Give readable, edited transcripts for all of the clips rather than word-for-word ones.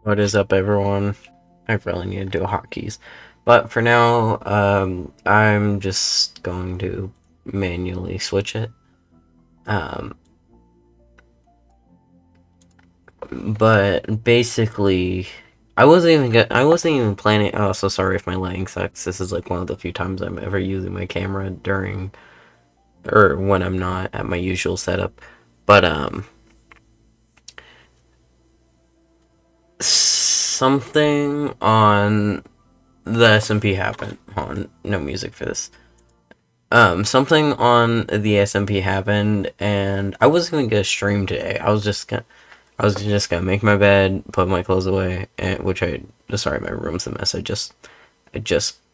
What is up, everyone? I really need to do hotkeys. But for now, I'm just going to manually switch it. But basically, I wasn't even planning. Oh, so sorry if my lighting sucks. This is like one of the few times I'm ever using my camera during, or when I'm not at my usual setup. But, something on the SMP happened. On no music for this. Something on the SMP happened, and I wasn't gonna get a stream today. I was just gonna make my bed, put my clothes away, and sorry, my room's a mess. I just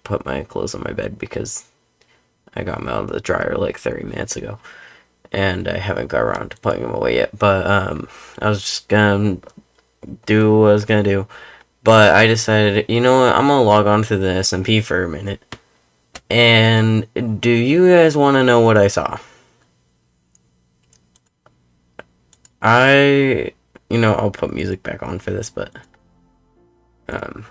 put my clothes on my bed because I got them out of the dryer like 30 minutes ago, and I haven't got around to putting them away yet. But I was just gonna do what I was gonna do, but I decided, you know what, I'm gonna log on to the SMP for a minute. And do you guys want to know what I saw? I'll put music back on for this, but um,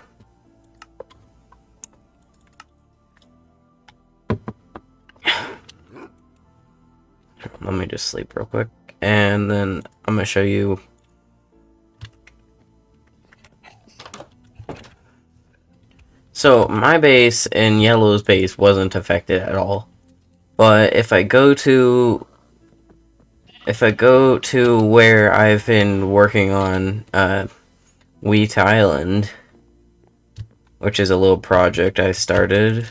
let me just sleep real quick, and then I'm gonna show you. So my base and Yellow's base wasn't affected at all, but if I go to where I've been working on Wheat Island, which is a little project I started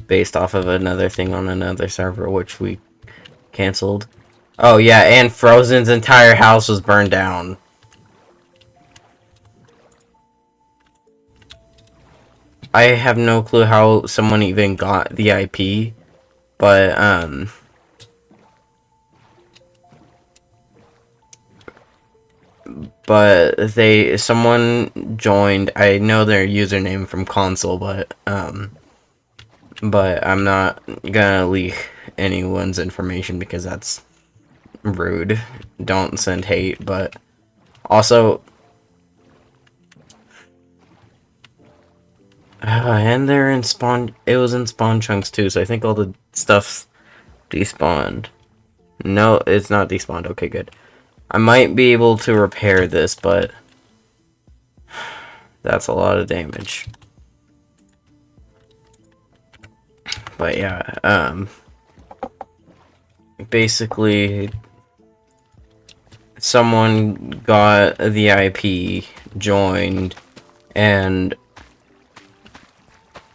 based off of another thing on another server, which we canceled. Oh yeah, and Frozen's entire house was burned down. I have no clue how someone even got the IP, but someone joined. I know their username from console, but I'm not gonna leak anyone's information because that's rude. Don't send hate, but also, and they're in spawn. It was in spawn chunks too, so I think all the stuff despawned. No, it's not despawned. Okay, good. I might be able to repair this, but that's a lot of damage. But yeah, basically, someone got the IP, joined, and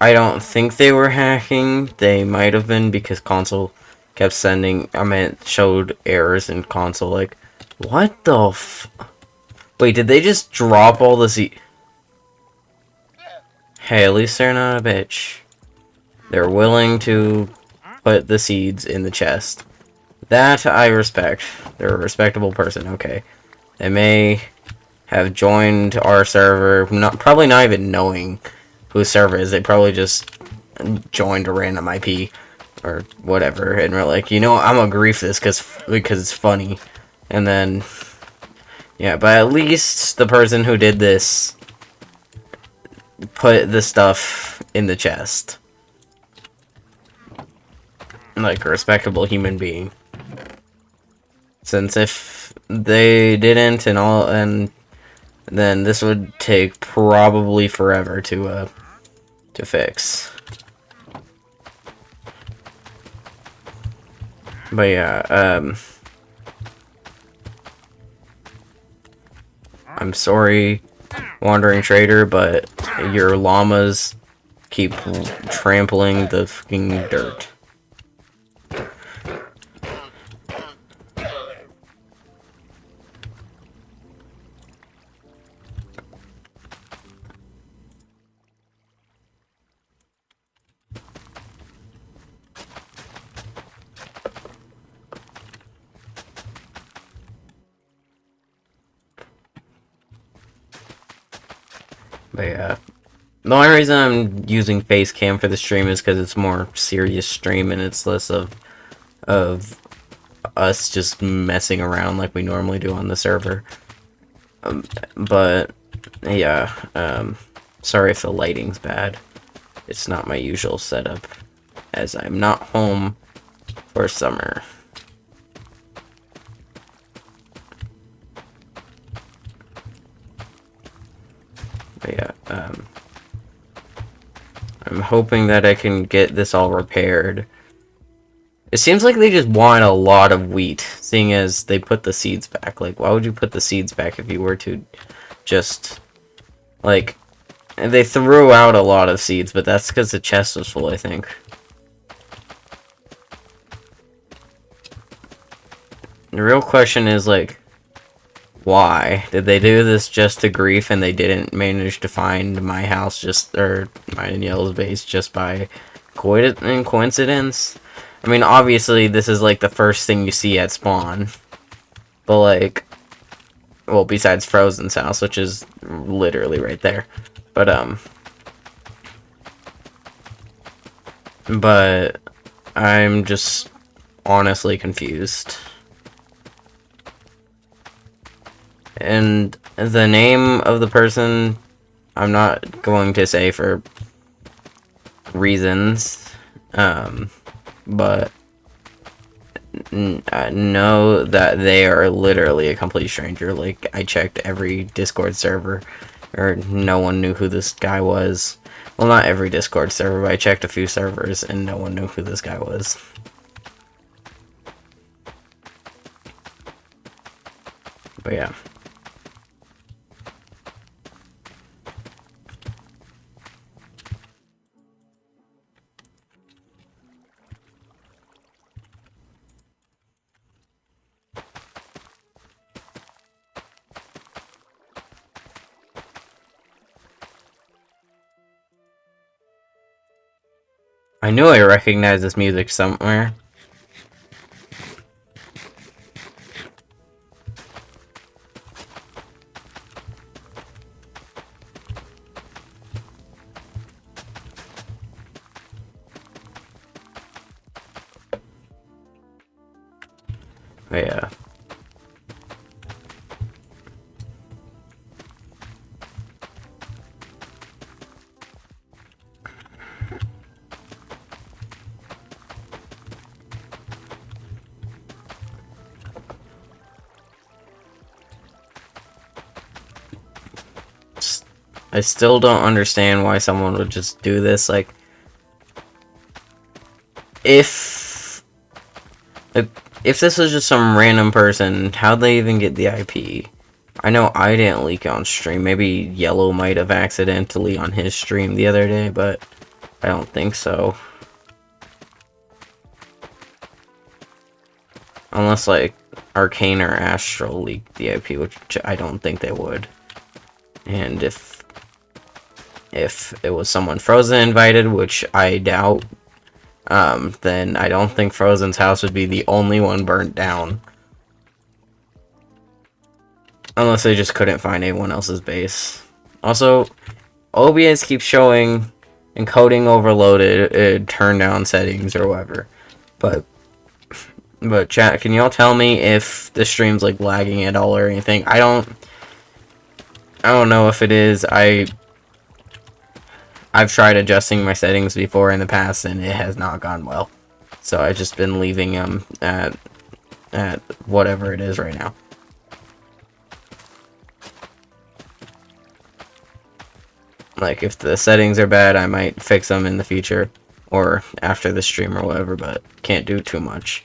I don't think they were hacking. They might have been because console kept sending. Showed errors in console. Like, what the f? Wait, did they just drop all the Hey, at least they're not a bitch. They're willing to put the seeds in the chest. That I respect. They're a respectable person. Okay, they may have joined our server, probably not even knowing whose server it is. They probably just joined a random IP or whatever, and we're like, you know what, I'm gonna grief this because it's funny. And then, yeah, but at least the person who did this put the stuff in the chest. Like a respectable human being. Since if they didn't and then this would take probably forever to fix. But yeah, I'm sorry, Wandering Trader, but your llamas keep trampling the fucking dirt. But yeah, The only reason I'm using face cam for the stream is because it's more serious stream and it's less of us just messing around like we normally do on the server. But yeah, sorry if the lighting's bad. It's not my usual setup, as I'm not home for summer. But yeah, I'm hoping that I can get this all repaired. It seems like they just want a lot of wheat, seeing as they put the seeds back. Like, why would you put the seeds back if you were to just, like, they threw out a lot of seeds, but that's because the chest was full, I think. The real question is, like, why? Did they do this just to grief and they didn't manage to find my house or mine and Yellow's base just by coincidence? I mean, obviously, this is, like, the first thing you see at spawn. But, like, well, besides Frozen's house, which is literally right there. But I'm just honestly confused. And the name of the person, I'm not going to say for reasons, but know that they are literally a complete stranger. Like, I checked every Discord server, or no one knew who this guy was. Well, not every Discord server, but I checked a few servers, and no one knew who this guy was. But yeah. I knew I recognized this music somewhere. But yeah. I still don't understand why someone would just do this. Like, if this was just some random person, how'd they even get the IP? I know I didn't leak on stream. Maybe Yellow might have accidentally on his stream the other day, but I don't think so. Unless, like, Arcane or Astral leaked the IP, which I don't think they would. And if it was someone Frozen invited, which I doubt, then I don't think Frozen's house would be the only one burnt down. Unless they just couldn't find anyone else's base. Also, OBS keeps showing encoding overloaded, turn down settings or whatever. But chat, can y'all tell me if the stream's like lagging at all or anything? I don't know if it is. I've tried adjusting my settings before in the past and it has not gone well. So I've just been leaving them at whatever it is right now. Like, if the settings are bad, I might fix them in the future or after the stream or whatever, but can't do too much.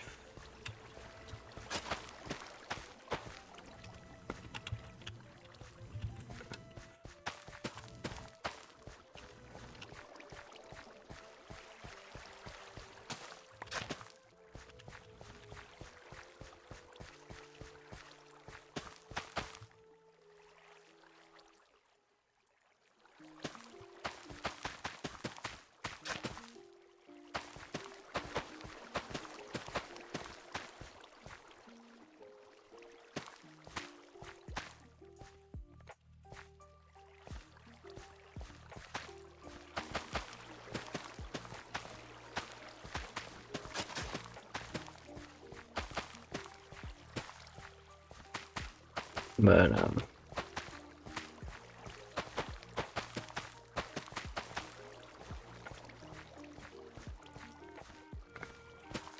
But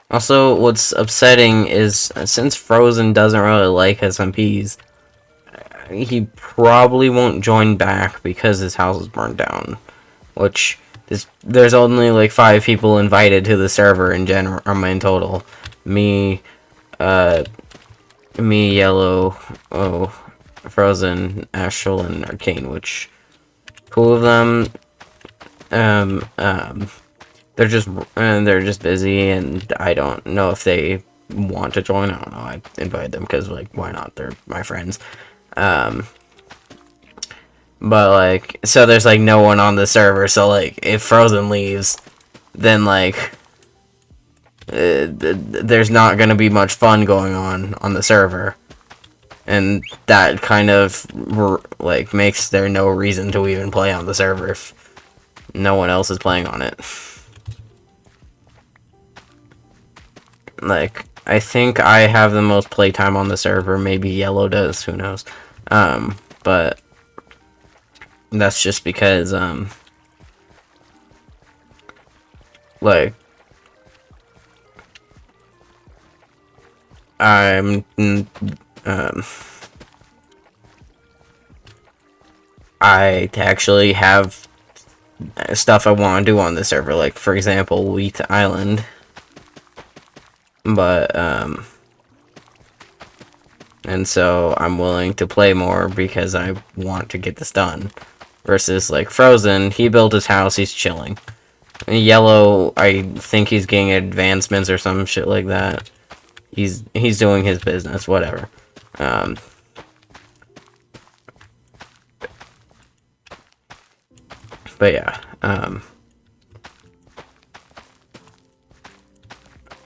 also, what's upsetting is since Frozen doesn't really like SMPs, he probably won't join back because his house is burned down. Which there's only like 5 people invited to the server in general, in total. Me, uh, me, Yellow, oh, Frozen, Astral, and Arcane. Which 2 of them, um, um, they're just busy, and I don't know if they want to join. I don't know. I invited them because like why not? They're my friends. Um, but like so there's like no one on the server. So like if Frozen leaves, then like there's not gonna be much fun going on the server, and that kind of like makes there no reason to even play on the server if no one else is playing on it. Like, I think I have the most playtime on the server. Maybe Yellow does. Who knows? But that's just because, like, I'm, um, I actually have stuff I want to do on the server. Like, for example, Wheat Island. But, and so I'm willing to play more because I want to get this done. Versus, like, Frozen, he built his house, he's chilling. Yellow, I think he's getting advancements or some shit like that. He's doing his business, whatever. But yeah,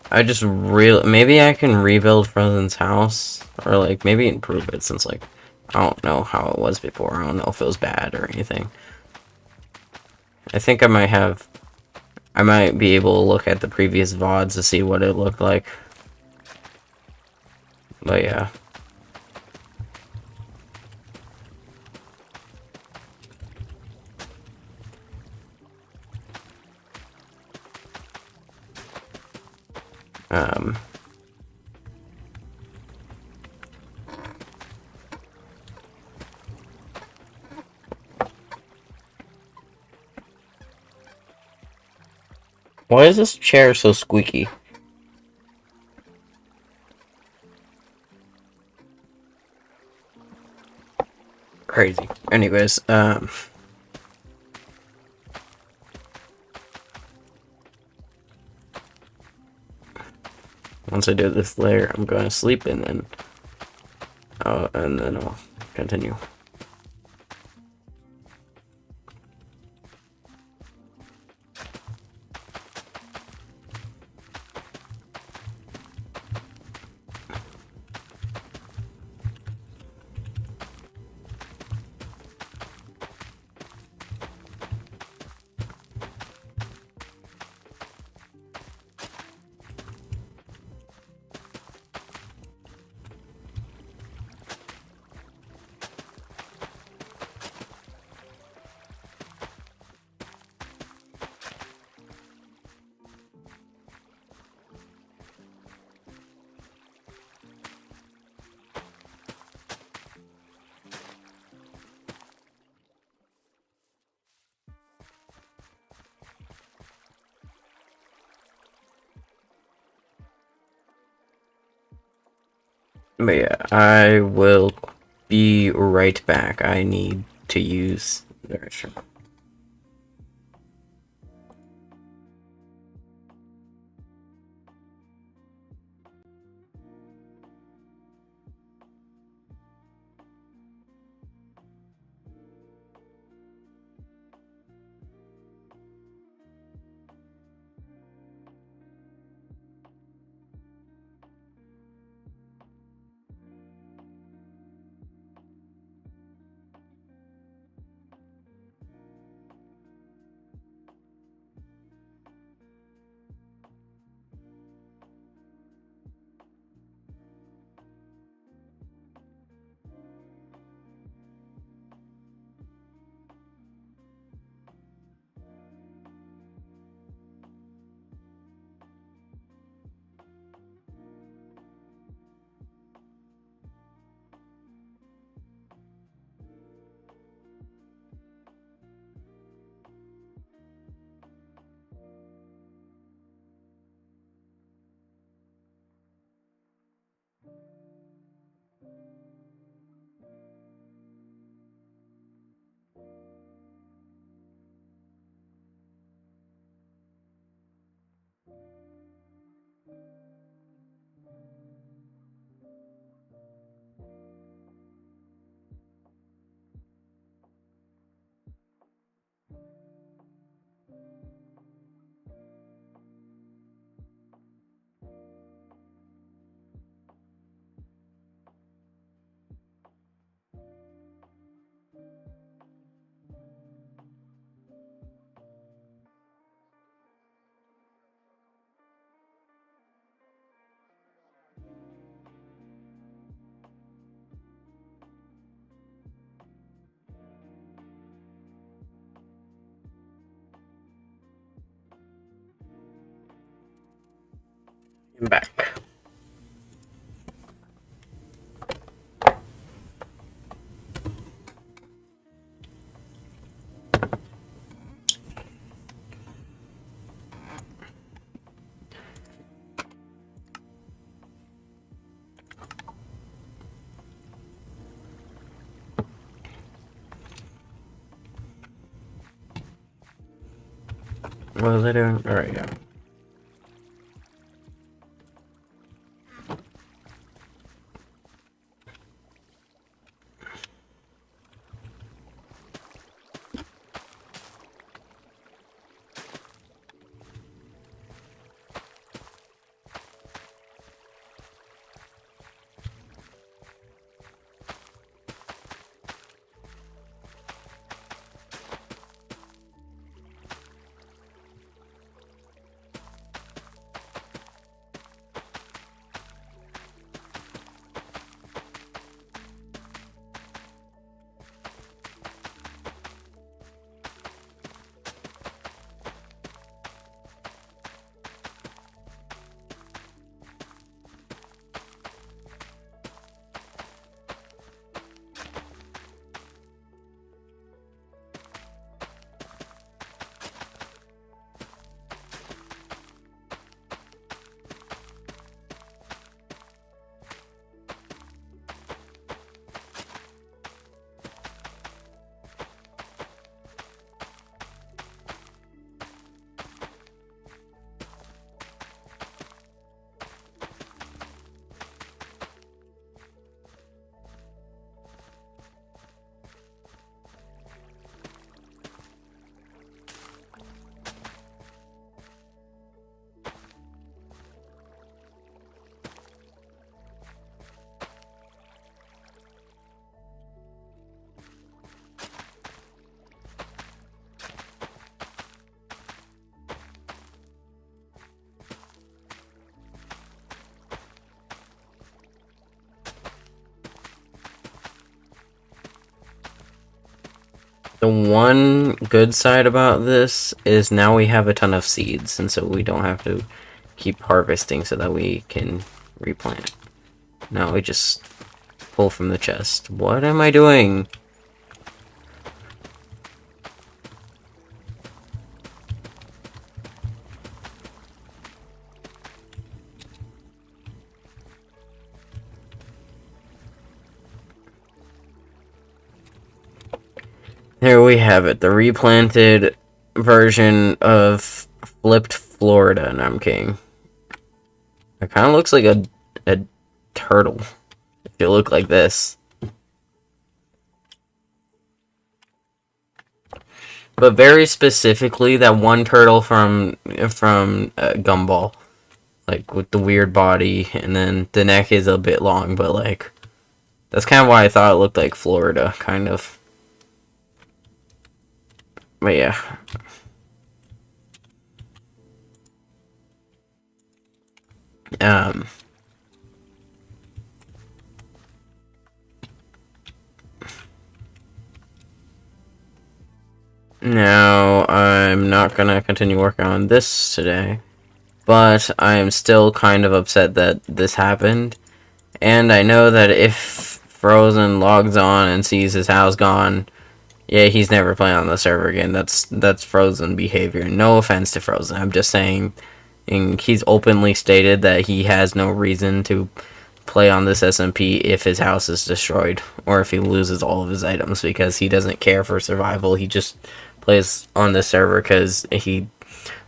I just maybe I can rebuild Frozen's house, or like maybe improve it since like I don't know how it was before. I don't know if it was bad or anything. I think I might be able to look at the previous VODs to see what it looked like. But yeah. Why is this chair so squeaky? Crazy. Anyways, once I do this layer, I'm going to sleep and then I'll continue. But yeah, I will be right back. I need to use the restroom. I'm back. What was I doing? Alright, yeah. The one good side about this is now we have a ton of seeds, and so we don't have to keep harvesting so that we can replant. Now we just pull from the chest. What am I doing? There we have it, the replanted version of flipped Florida, and I'm king. It kind of looks like a turtle, if you look like this. But very specifically, that one turtle from Gumball. Like, with the weird body, and then the neck is a bit long, but, like, that's kind of why I thought it looked like Florida, kind of. But yeah. Now, I'm not gonna continue working on this today, but I am still kind of upset that this happened, and I know that if Frozen logs on and sees his house gone, yeah, he's never playing on the server again. That's Frozen behavior. No offense to Frozen, I'm just saying, and he's openly stated that he has no reason to play on this SMP if his house is destroyed, or if he loses all of his items, because he doesn't care for survival. He just plays on this server because he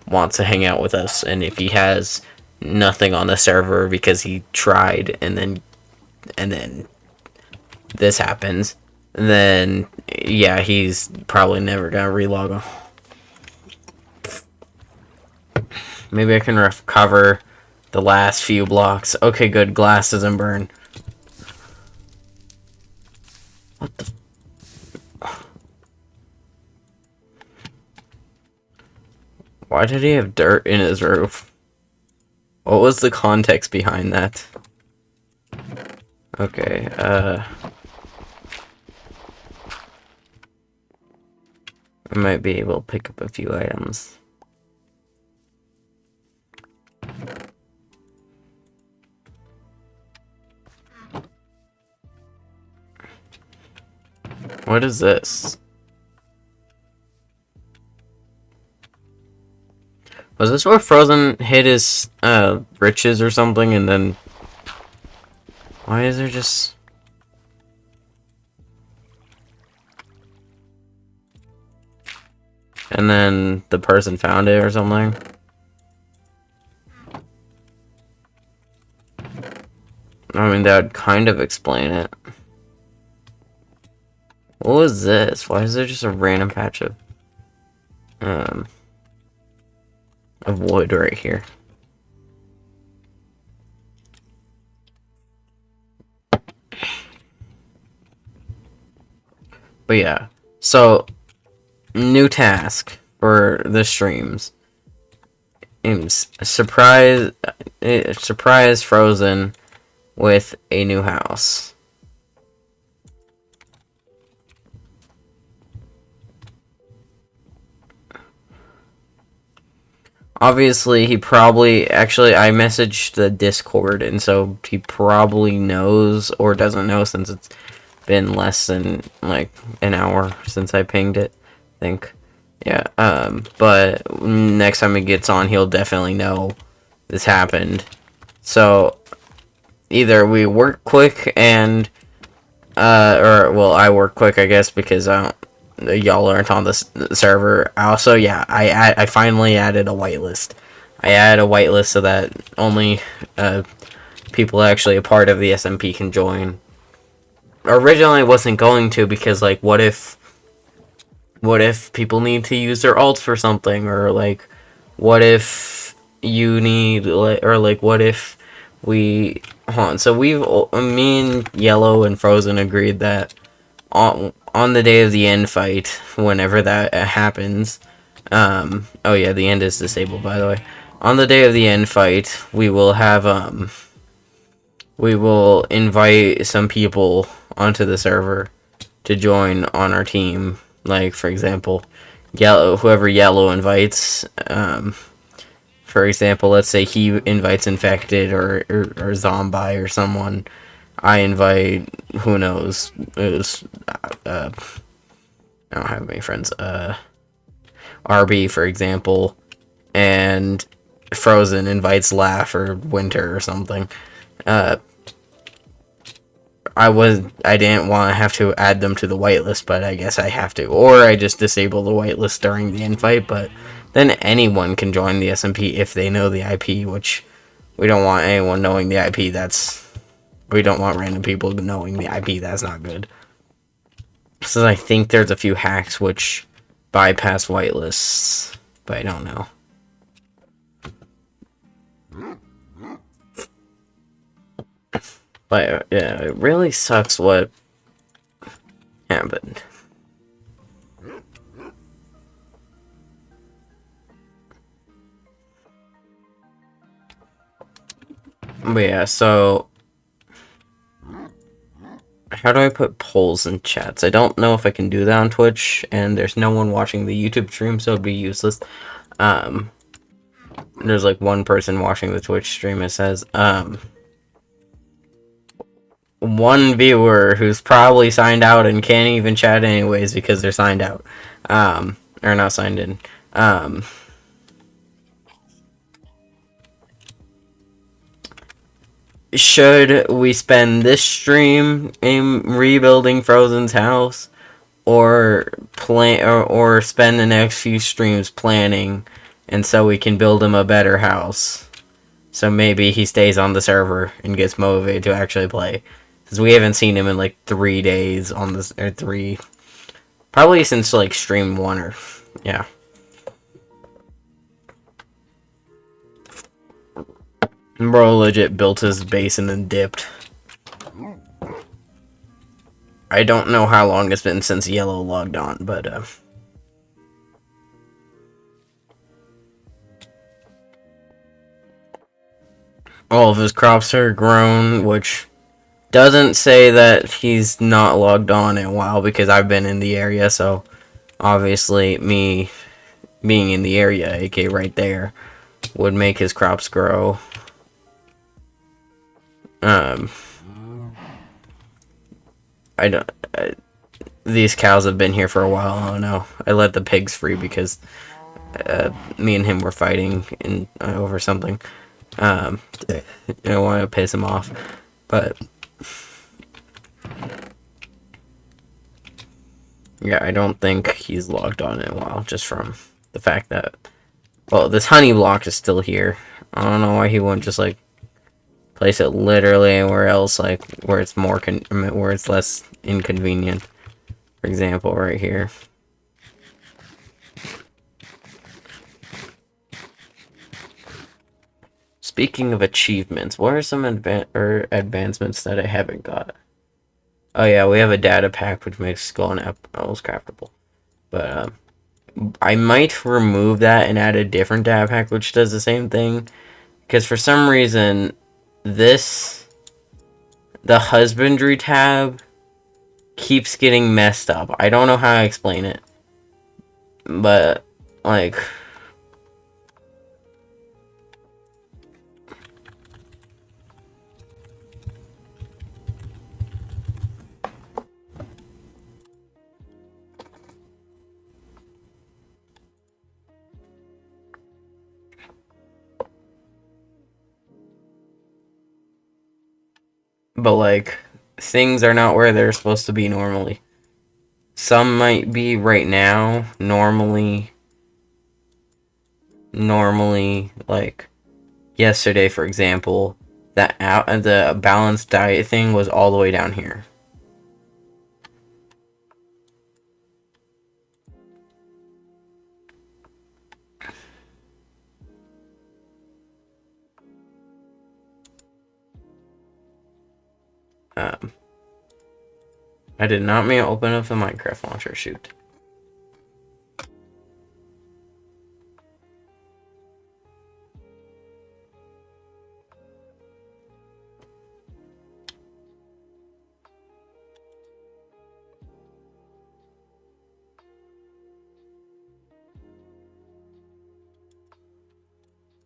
wants to hang out with us, and if he has nothing on the server because he tried and then this happens, then yeah, he's probably never gonna relog on. Maybe I can recover the last few blocks. Okay, good. Glass doesn't burn. What the? Why did he have dirt in his roof? What was the context behind that? Okay, I might be able to pick up a few items. What is this? Was this where Frozen hid his riches or something, and then why is there just... And then the person found it or something? I mean, that would kind of explain it. What was this? Why is there just a random patch of wood right here? But yeah, so new task for the streams. Surprise Frozen with a new house. Obviously, he probably... Actually, I messaged the Discord, and so he probably knows or doesn't know since it's been less than, like, an hour since I pinged it, I think. Yeah, but next time he gets on, he'll definitely know this happened. So, either we work quick and... or, well, I work quick, I guess, because y'all aren't on the server. Also, yeah, I finally added a whitelist. I added a whitelist so that only people actually a part of the SMP can join. Originally, I wasn't going to because, like, what if people need to use their alts for something, or like, what if you need, or like, what if we... Hold on. So me and Yellow and Frozen agreed that on the day of the end fight, whenever that happens, oh yeah, the end is disabled, by the way. On the day of the end fight, we will have, we will invite some people onto the server to join on our team. Like, for example, whoever Yellow invites, for example, let's say he invites Infected or Zombie or someone. I invite, who knows, it was, I don't have many friends, RB, for example, and Frozen invites Laugh or Winter or something. I didn't want to have to add them to the whitelist, but I guess I have to. Or I just disable the whitelist during the invite, but then anyone can join the SMP if they know the IP, which we don't want anyone knowing the IP. We don't want random people knowing the IP. That's not good. So I think there's a few hacks which bypass whitelists, but I don't know. But yeah, it really sucks what happened. But yeah, so how do I put polls in chats? I don't know if I can do that on Twitch, and there's no one watching the YouTube stream, so it'd be useless. There's like one person watching the Twitch stream, it says. One viewer who's probably signed out and can't even chat anyways because they're signed out. Or not signed in. Should we spend this stream in rebuilding Frozen's house, or or spend the next few streams planning, and so we can build him a better house? So maybe he stays on the server and gets motivated to actually play. Because we haven't seen him in like 3 days on this, or 3, probably since like stream 1 or, yeah. Bro legit built his base and then dipped. I don't know how long it's been since Yellow logged on, but all of his crops are grown, which doesn't say that he's not logged on in a while, because I've been in the area, so obviously me being in the area, aka right there, would make his crops grow. these cows have been here for a while. Oh no, I let the pigs free because me and him were fighting over something. I don't want to piss him off, but yeah, I don't think he's logged on in a while, just from the fact that, well, this honey block is still here. I don't know why he wouldn't just like place it literally anywhere else, like where it's more where it's less inconvenient. For example, right here. Speaking of achievements, what are some advancements that I haven't got? Oh yeah, we have a data pack which makes skull and apples craftable. But I might remove that and add a different data pack which does the same thing. Because for some reason, the husbandry tab keeps getting messed up. I don't know how to explain it. But, like... But, like, things are not where they're supposed to be normally. Some might be right now, normally, like, yesterday, for example, the balanced diet thing was all the way down here. I did not mean to open up the Minecraft launcher, shoot.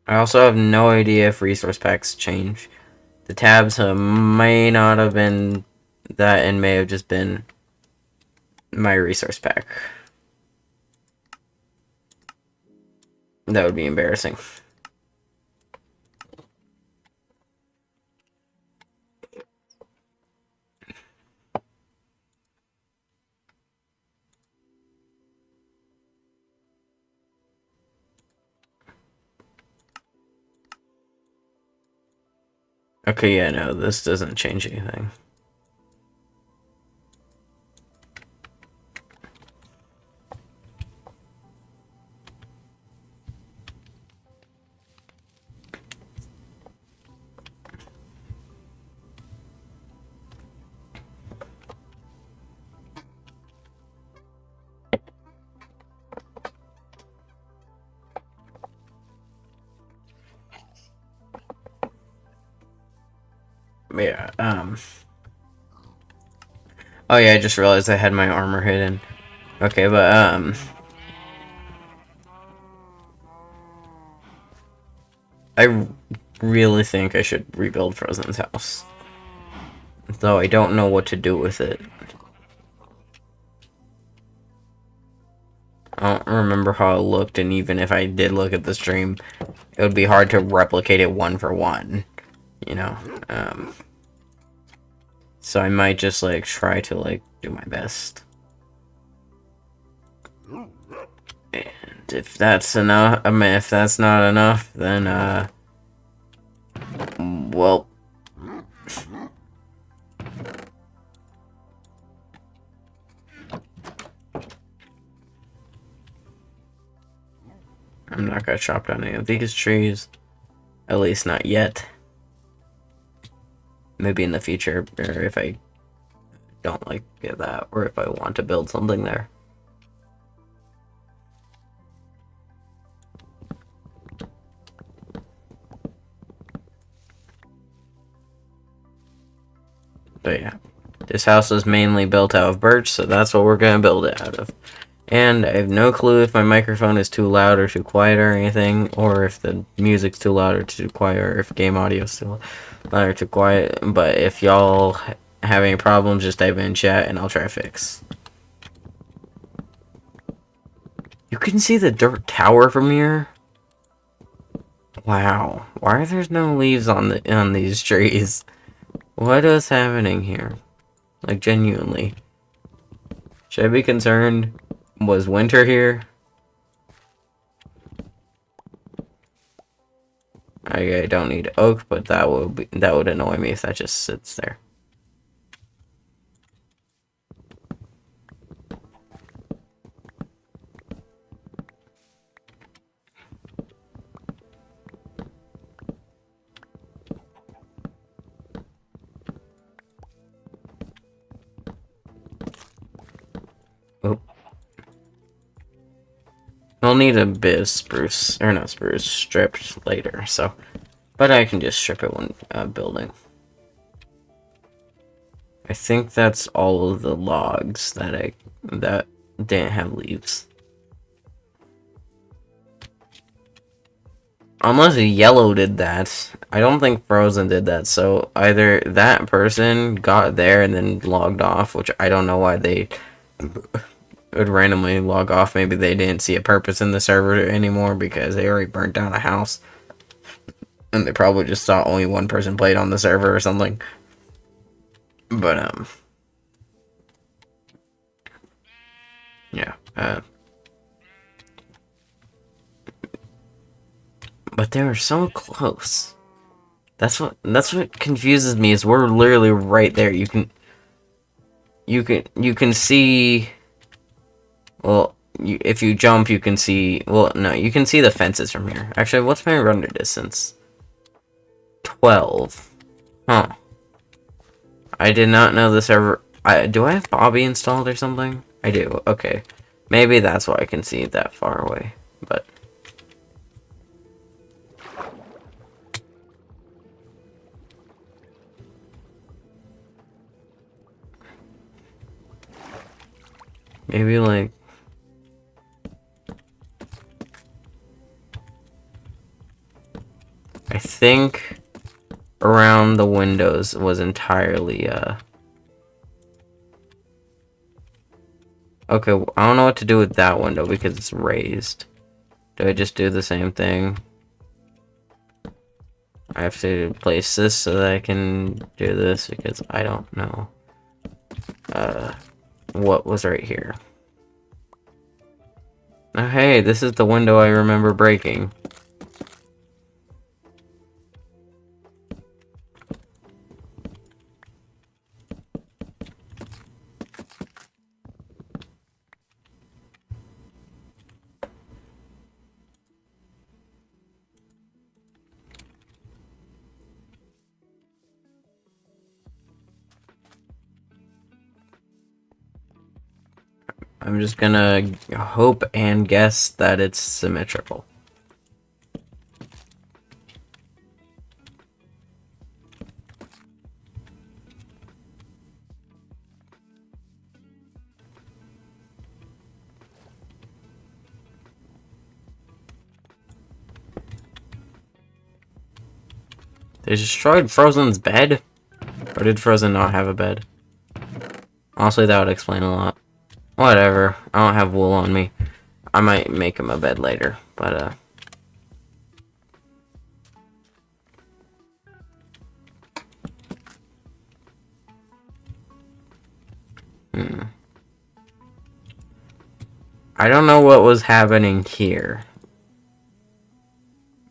I also have no idea if resource packs change. The tabs may not have been that and may have just been my resource pack. That would be embarrassing. Okay, yeah, no, this doesn't change anything. Yeah, oh yeah, I just realized I had my armor hidden. Okay, but, I really think I should rebuild Frozen's house. Though I don't know what to do with it. I don't remember how it looked, and even if I did look at the stream, it would be hard to replicate it one for one. You know? So I might just, like, try to, like, do my best. And if that's enough, I mean, if that's not enough, then, well... I'm not gonna chop down any of these trees. At least not yet. Maybe in the future, or if I don't like that, or if I want to build something there. But yeah, this house was mainly built out of birch, so that's what we're gonna build it out of. And I have no clue if my microphone is too loud or too quiet or anything, or if the music's too loud or too quiet, or if game audio is too loud or too quiet. But if y'all have any problems, just type in chat and I'll try to fix. You can see the dirt tower from here. Wow. Why are there no leaves on these trees? What is happening here? Like, genuinely. Should I be concerned? Was winter here? I don't need oak, but that would annoy me if that just sits there. Oh. We'll need a bit of spruce, or not spruce, stripped later, so. But I can just strip it when building. I think that's all of the logs that didn't have leaves. Unless Yellow did that. I don't think Frozen did that, so either that person got there and then logged off, which I don't know why they would randomly log off. Maybe they didn't see a purpose in the server anymore because they already burnt down a house. And they probably just thought only one person played on the server or something. But, yeah, but they were so close. That's what confuses me, is we're literally right there. You can see, well, if you jump, you can see, well, no, you can see the fences from here. Actually, what's my render distance? 12. Huh. I did not know the server. Do I have Bobby installed or something? I do. Okay. Maybe that's why I can see it that far away. But maybe like I think around the windows was entirely okay, I don't know what to do with that window because it's raised. Do I just do the same thing? I have to place this so that I can do this because I don't know what was right here. Oh, hey, this is the window I remember breaking. I'm just gonna hope and guess that it's symmetrical. They destroyed Frozen's bed? Or did Frozen not have a bed? Honestly, that would explain a lot. Whatever. I don't have wool on me. I might make him a bed later, but, I don't know what was happening here.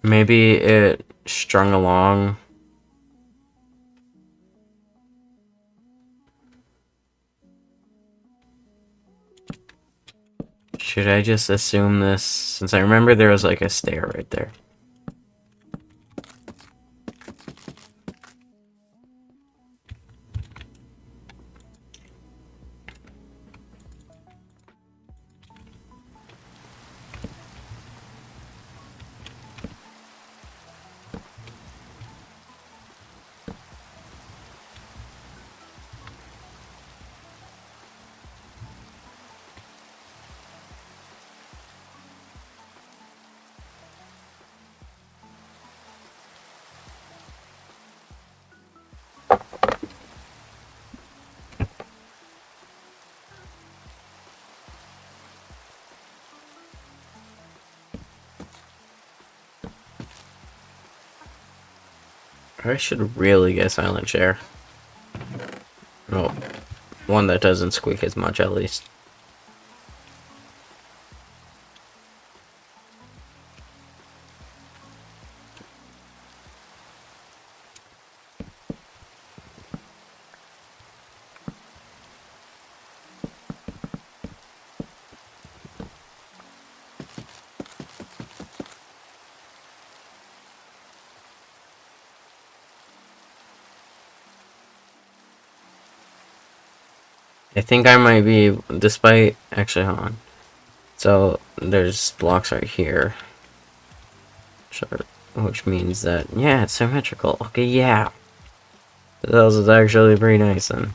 Maybe it strung along. Should I just assume this? Since I remember there was like a stair right there. I should really get silent share. Well, one that doesn't squeak as much, at least. I think I might be, despite, actually, hold on. So, there's blocks right here. Sure. Which means that, yeah, it's symmetrical. Okay, yeah. This house is actually pretty nice, then.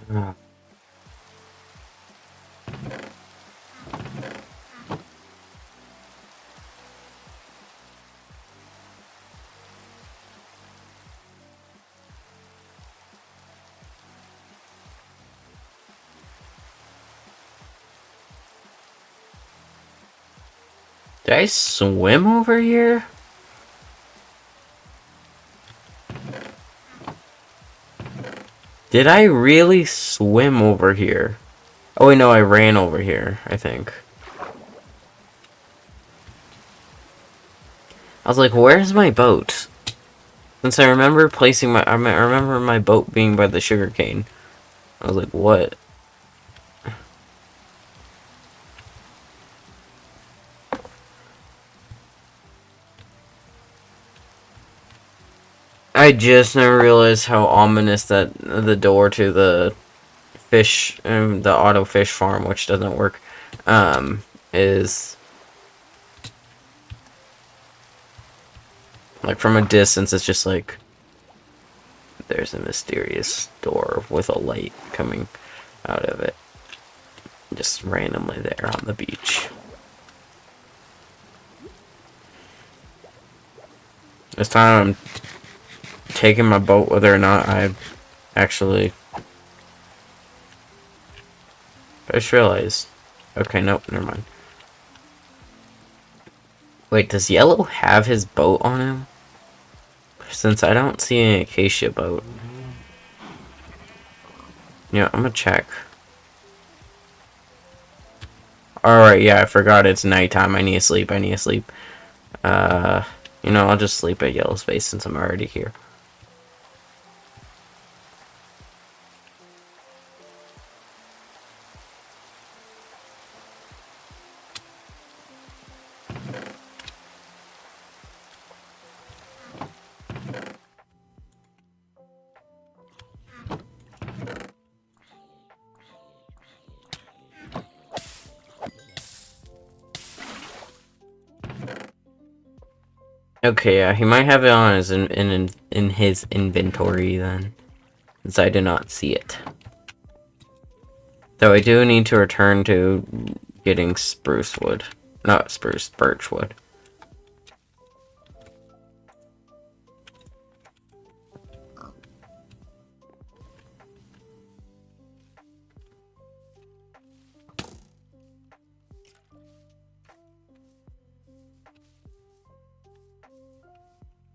Ah. Did I swim over here? Did I really swim over here? Oh wait, no, I ran over here, I think. I was like, where's my boat? Since I remember placing my, I remember my boat being by the sugarcane. I was like, what? I just never realized how ominous that the door to the fish, the auto fish farm, which doesn't work, is. Like, from a distance, it's just like, there's a mysterious door with a light coming out of it. Just randomly there on the beach. This time I'm taking my boat, whether or not I actually... I just realized. Okay, nope, never mind. Wait, does Yellow have his boat on him? Since I don't see an acacia boat. Yeah, I'm gonna check. Alright, yeah, I forgot it's nighttime. I need to sleep, I need to sleep. You know, I'll just sleep at Yellow Space since I'm already here. Okay, yeah, he might have it on his in his inventory then, since I do not see it. Though I do need to return to getting spruce wood, not spruce, birch wood.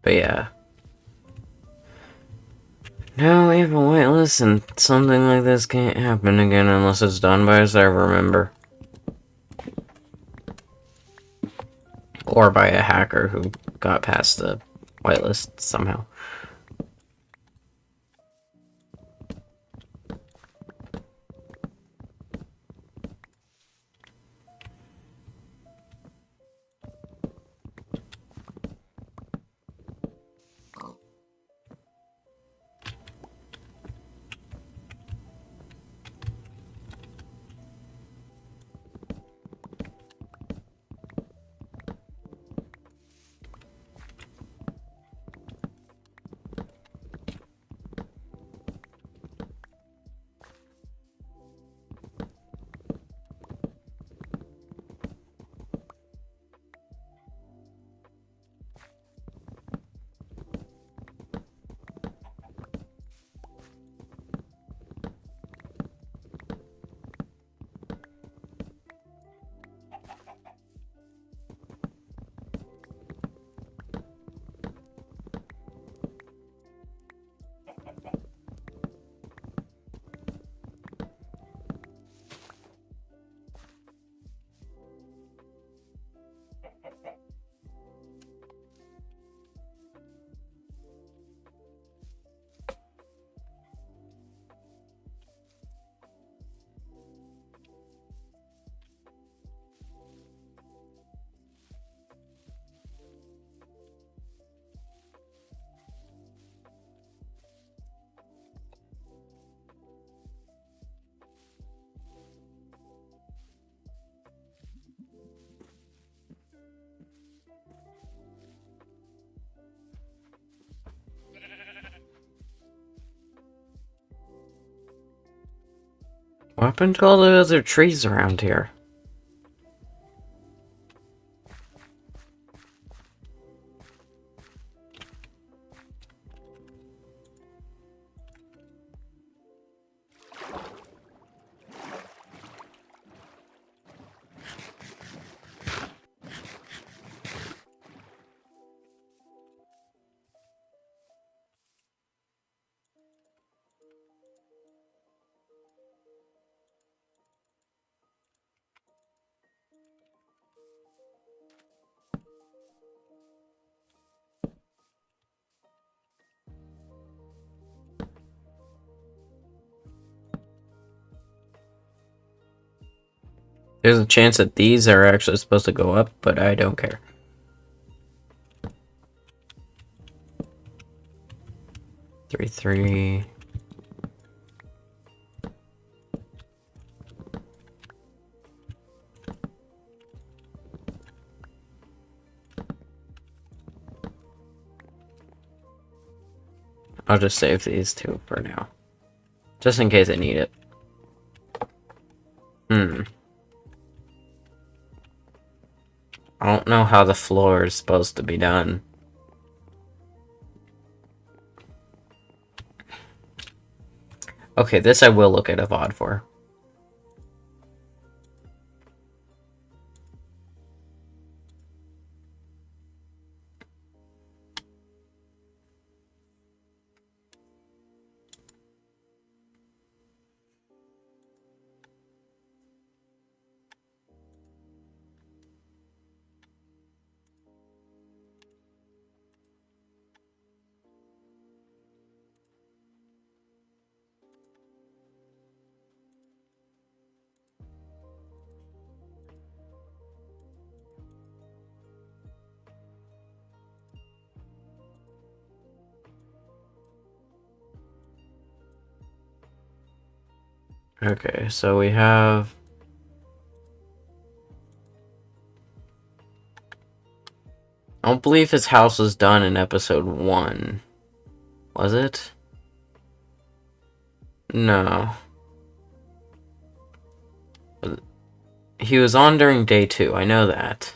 But yeah. No, even wait, listen, something like this can't happen again unless it's done by a server member. Or by a hacker who got past the whitelist somehow. What happened to all the other trees around here? There's a chance that these are actually supposed to go up, but I don't care. Three. I'll just save these two for now. Just in case I need it. I don't know how the floor is supposed to be done. Okay, this I will look at a VOD for. Okay, so we have... I don't believe his house was done in episode 1. Was it? No. He was on during day 2, I know that.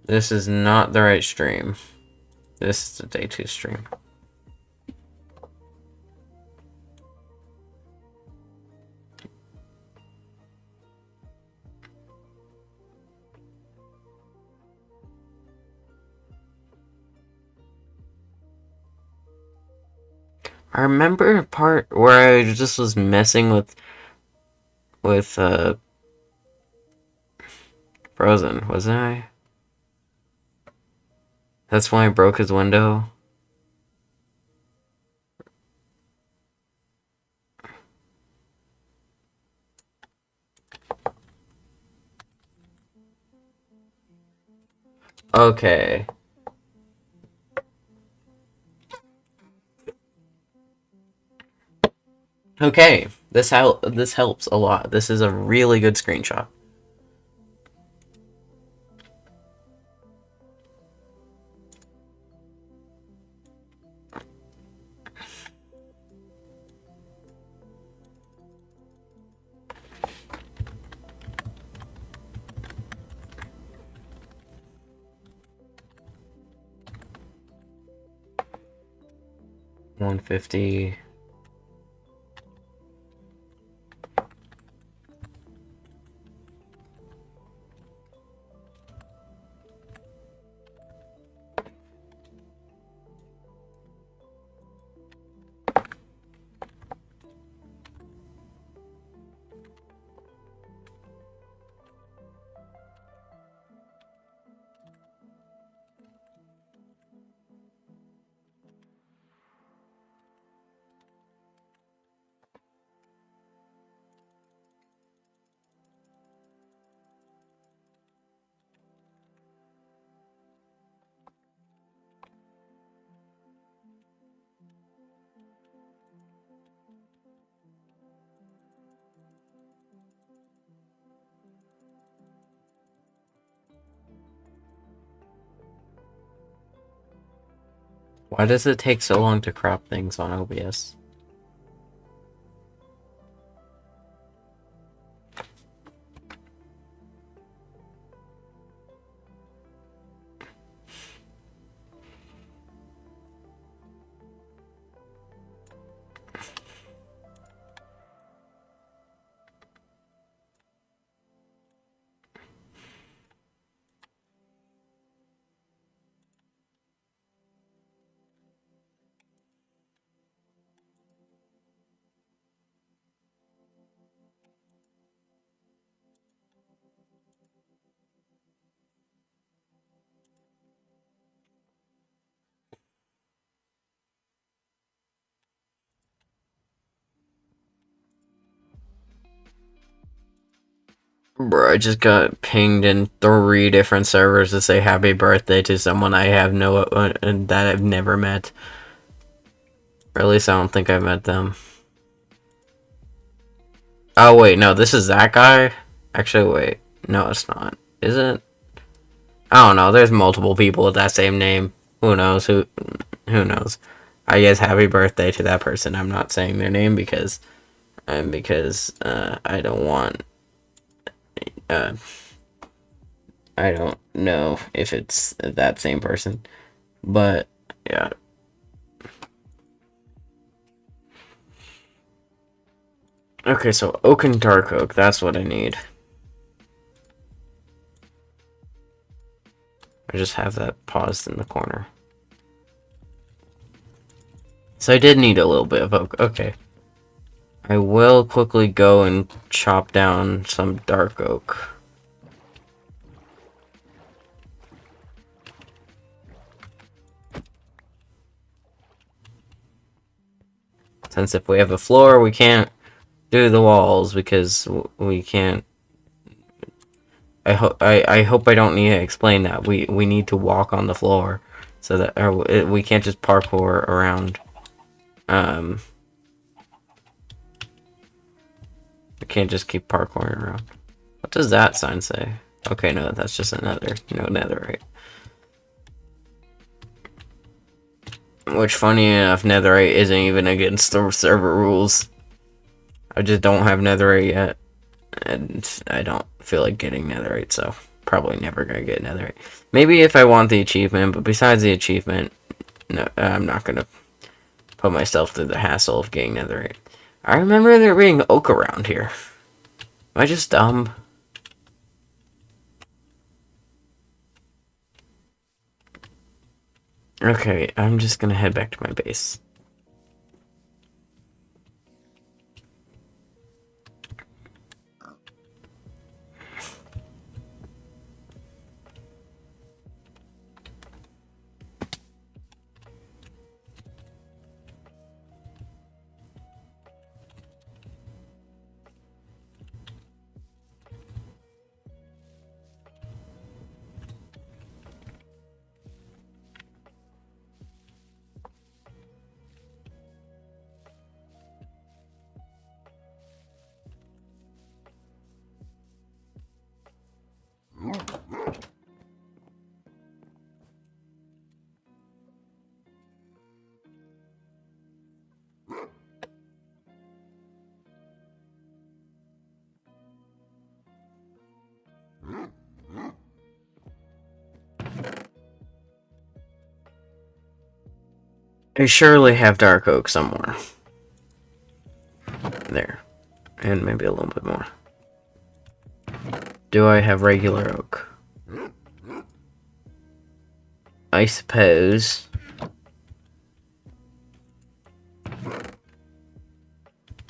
This is not the right stream. This is the day 2 stream. I remember a part where I just was messing with Frozen, wasn't I? That's why I broke his window. Okay. Okay. This helps a lot. This is a really good screenshot. $150. Why does it take so long to crop things on OBS? Bro, I just got pinged in 3 different servers to say happy birthday to someone I have that I've never met. Or at least I don't think I met them. Oh wait, no, this is that guy? Actually, wait. No, it's not. Is it? I don't know. There's multiple people with that same name. Who knows? Who knows? I guess happy birthday to that person. I'm not saying their name because I don't want uh I don't know if it's that same person. But yeah. Okay, so oak and dark oak, that's what I need. I just have that paused in the corner. So I did need a little bit of oak. Okay. I will quickly go and chop down some dark oak. Since if we have a floor, we can't do the walls because we can't. I hope I don't need to explain that. We need to walk on the floor, so that we can't just parkour around. We can't just keep parkouring around. What does that sign say? Okay, no, that's just another netherite. Which, funny enough, netherite isn't even against the server rules. I just don't have netherite yet, and I don't feel like getting netherite, so probably never gonna get netherite. Maybe if I want the achievement, but besides the achievement, no, I'm not gonna put myself through the hassle of getting netherite. I remember there being oak around here. Am I just dumb? Okay, I'm just gonna head back to my base. I surely have dark oak somewhere. There. And maybe a little bit more. Do I have regular oak? I suppose.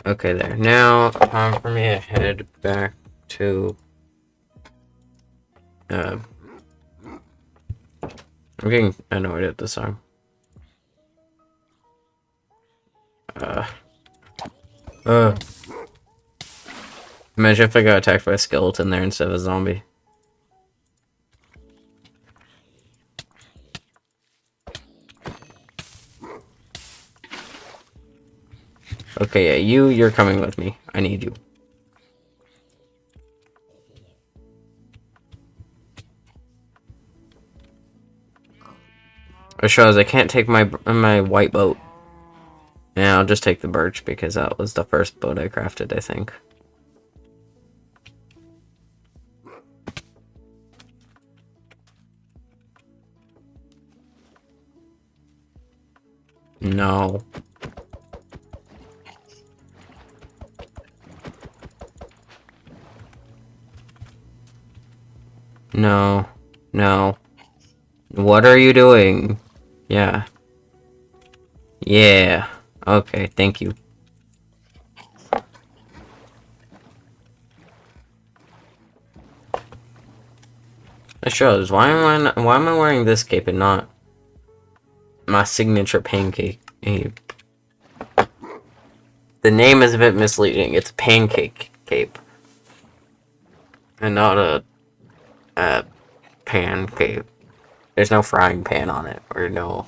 Okay, there. Now, time for me to head back to... I'm getting annoyed at this song. Imagine if I got attacked by a skeleton there instead of a zombie. Okay, yeah, you're coming with me. I need you. I can't take my white boat. Yeah, I'll just take the birch because that was the first boat I crafted, I think. No. No. No. What are you doing? Yeah. Yeah. Okay, thank you. Shows. Why am I wearing this cape and not my signature pancake cape? The name is a bit misleading. It's pancake cape. And not a pan cape. There's no frying pan on it, or no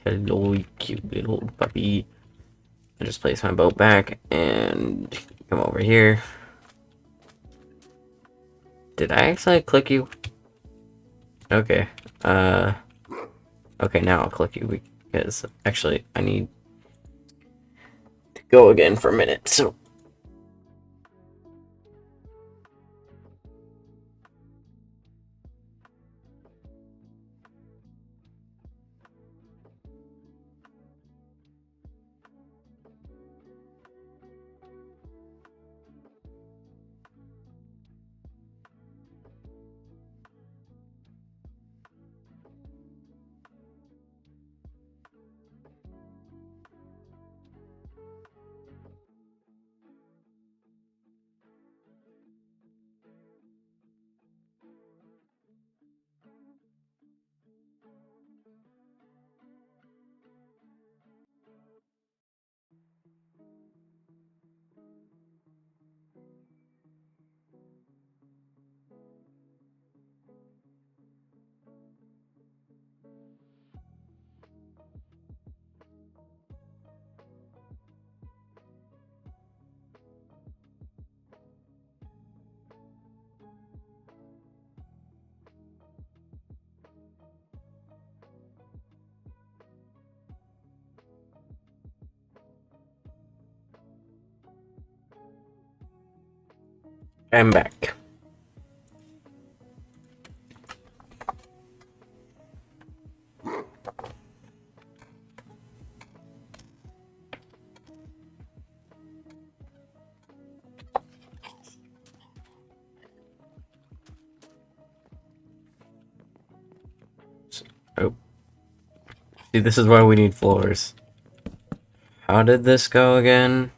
hello, you cute little puppy. I just place my boat back and come over here. Did I actually click you? Okay. Okay, now I'll click you because actually I need to go again for a minute, so. I'm back. Oh. See, this is why we need floors. How did this go again?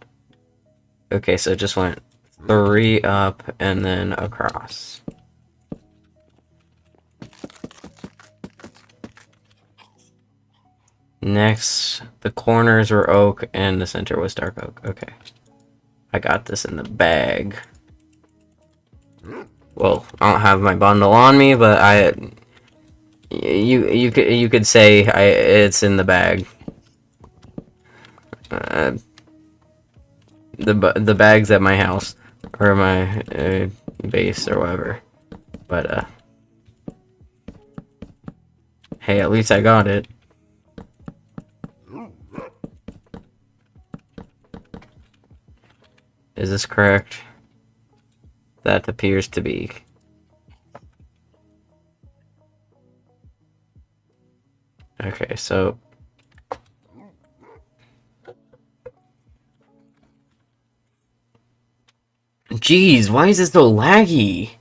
Okay, so it just went 3 up and then across. Next, the corners were oak and the center was dark oak. Okay. I got this in the bag. Well, I don't have my bundle on me, but you could say it's in the bag. The bag's at my house or my base or whatever. But hey, at least I got it. Is this correct? That appears to be. Okay, so... Jeez, why is this so laggy?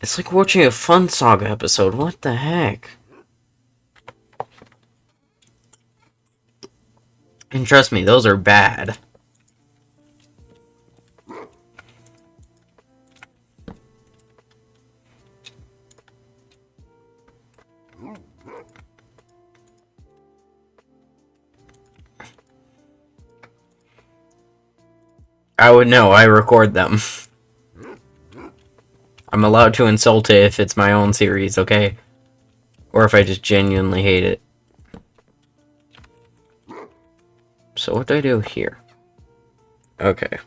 It's like watching a Fun Saga episode. What the heck? And trust me, those are bad. I would know, I record them. I'm allowed to insult it if it's my own series, okay? Or if I just genuinely hate it. So what do I do here? Okay.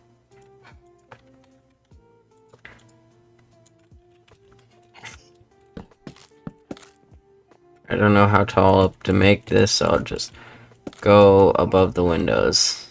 I don't know how tall up to make this, so I'll just go above the windows.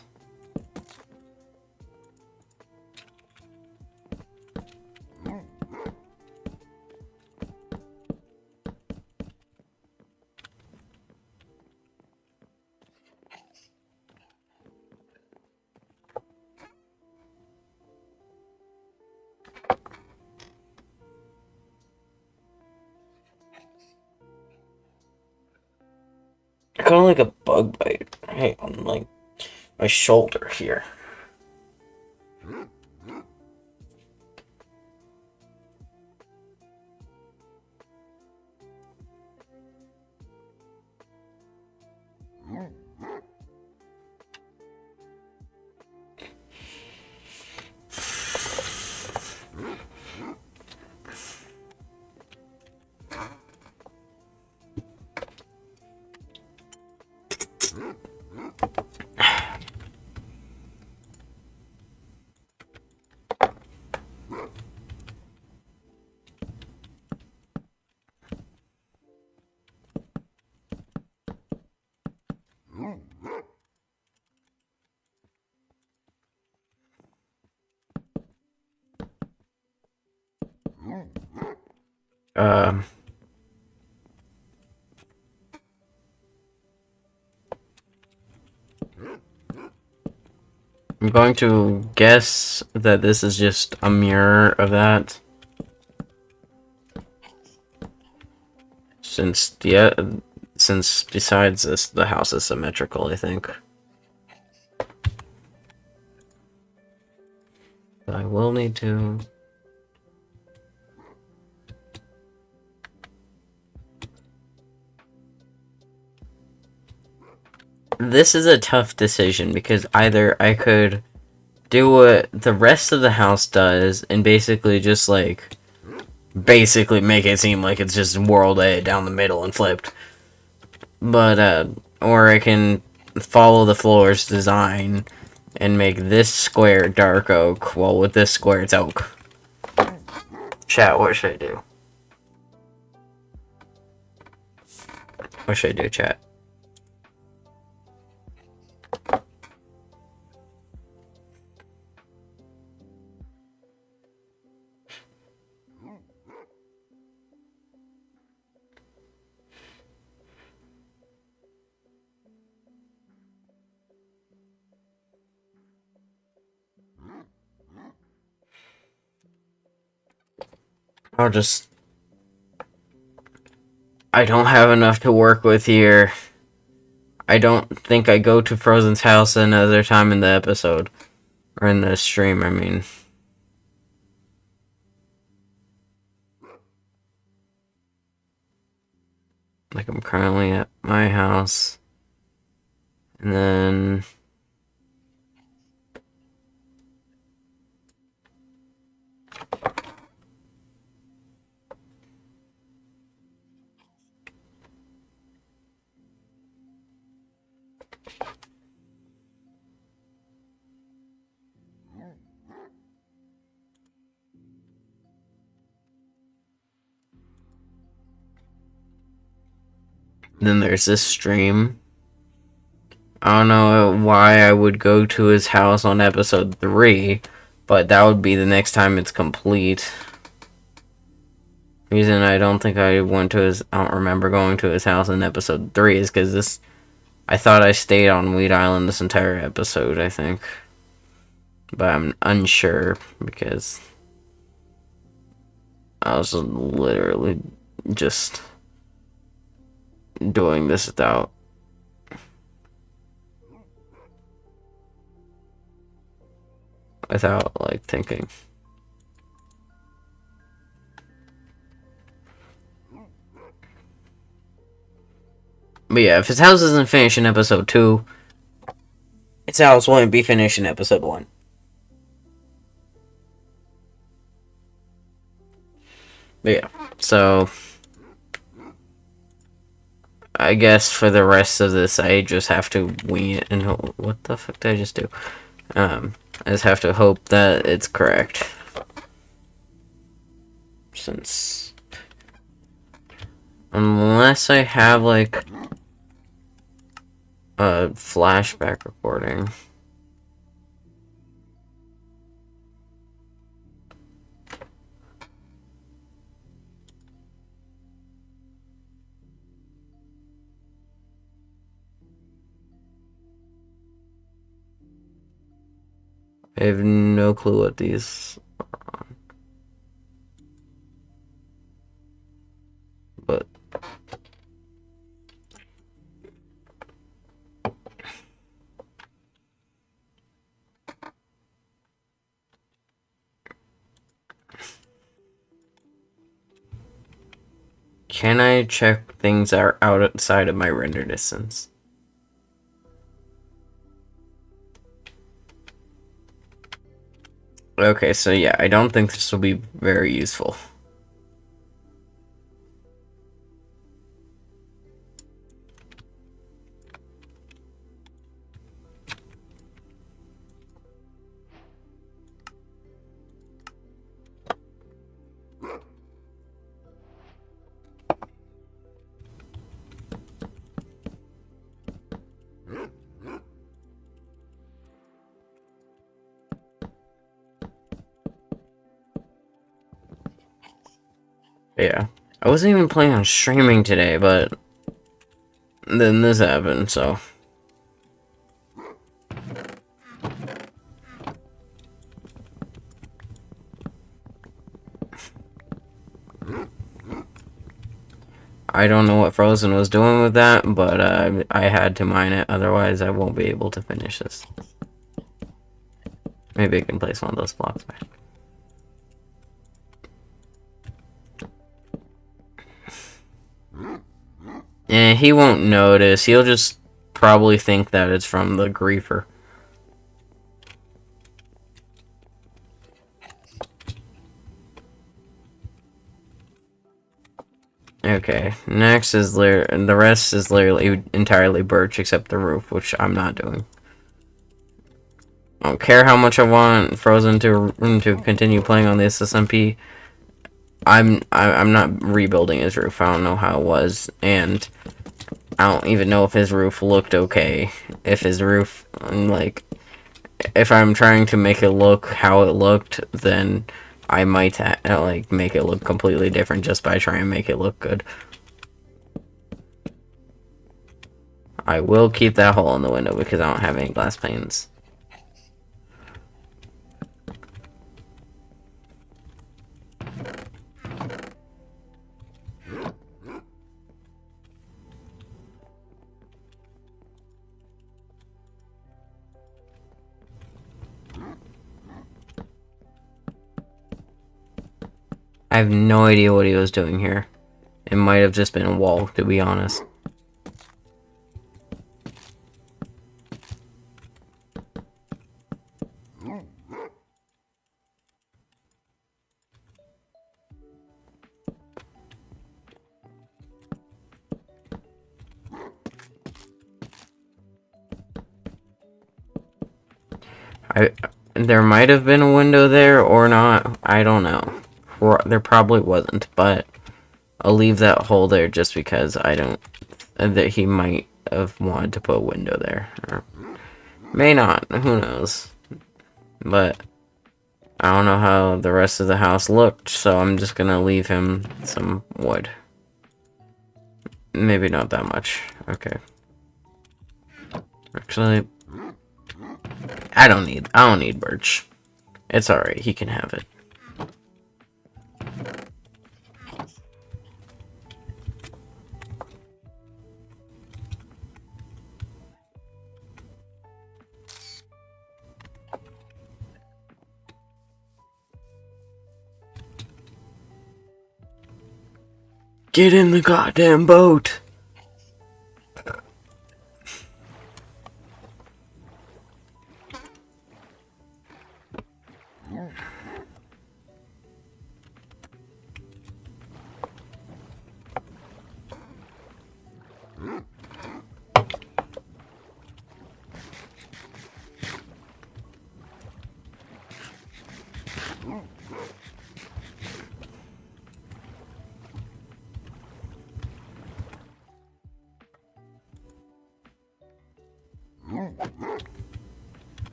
Kind of like a bug bite, right on like my shoulder here. Um, I'm going to guess that this is just a mirror of that. Since besides this, the house is symmetrical, I think. I will need to... This is a tough decision because either I could do what the rest of the house does and basically just like make it seem like it's just world A down the middle and flipped. But or I can follow the floor's design and make this square dark oak while with this square it's oak. Chat, what should I do? What should I do, chat? I'll just... I don't have enough to work with here. I don't think I go to Frozen's house another time in the episode. Or in the stream, I mean. Like, I'm currently at my house. And then... Then there's this stream. I don't know why I would go to his house on episode 3, but that would be the next time it's complete. Reason I don't think I went to his, I don't remember going to his house in episode 3 is because this, I thought I stayed on Weed Island this entire episode, I think. But I'm unsure because I was literally just doing this without like thinking. But yeah, if his house isn't finished in episode 2, its house wouldn't be finished in episode 1. But yeah, so I guess for the rest of this, I just have to wing it and hope. What the fuck did I just do? I just have to hope that it's correct. Since, unless I have like a flashback recording. I have no clue what these are on. But can I check things are outside of my render distance? Okay, so yeah, I don't think this will be very useful. Yeah, I wasn't even planning on streaming today, but then this happened, so. I don't know what Frozen was doing with that, but I had to mine it, otherwise I won't be able to finish this. Maybe I can place one of those blocks back. Eh, he won't notice. He'll just probably think that it's from the griefer. Okay, next is the rest is literally entirely birch except the roof, which I'm not doing. I don't care how much I want Frozen to continue playing on this SMP. I'm not rebuilding his roof. I don't know how it was, and I don't even know if his roof looked okay. If his roof, like, if I'm trying to make it look how it looked, then I might like make it look completely different just by trying to make it look good. I will keep that hole in the window because I don't have any glass panes. I have no idea what he was doing here. It might have just been a wall, to be honest. There might have been a window there or not. I don't know. There probably wasn't, but I'll leave that hole there just because I don't. That he might have wanted to put a window there. Or may not, who knows. But I don't know how the rest of the house looked, so I'm just gonna leave him some wood. Maybe not that much. Okay. Actually, I don't need birch. It's alright, he can have it. Get in the goddamn boat!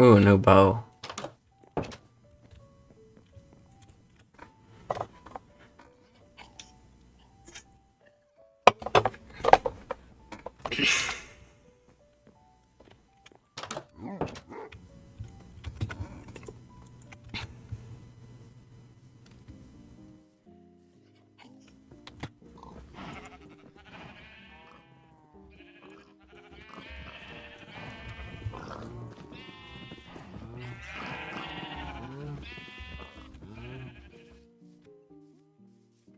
Ooh, no bow.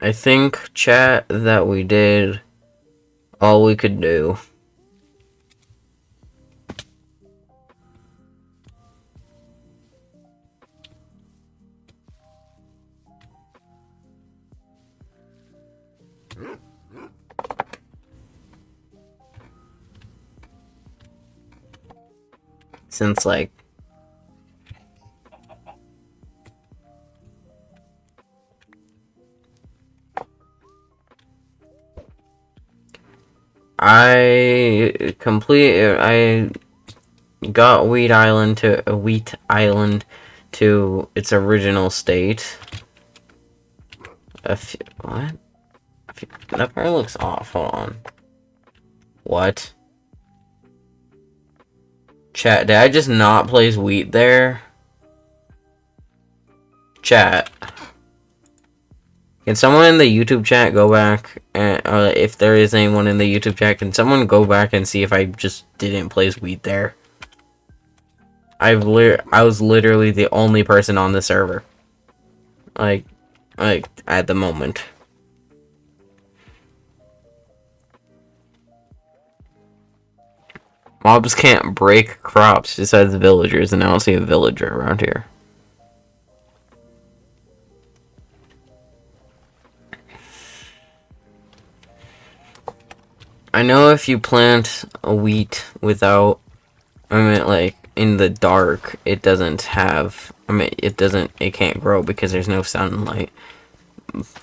I think, chat, that we did all we could do. Since, like, I got Wheat Island to its original state. What? That part looks off. Hold on. What? Chat, did I just not place wheat there? Chat. Can someone in the YouTube chat go back and if there is anyone in the YouTube chat, can someone go back and see if I just didn't place wheat there? I was literally the only person on the server. Like at the moment. Mobs can't break crops besides villagers, and I don't see a villager around here. I know if you plant a wheat without, like, in the dark, it doesn't have, it can't grow because there's no sunlight.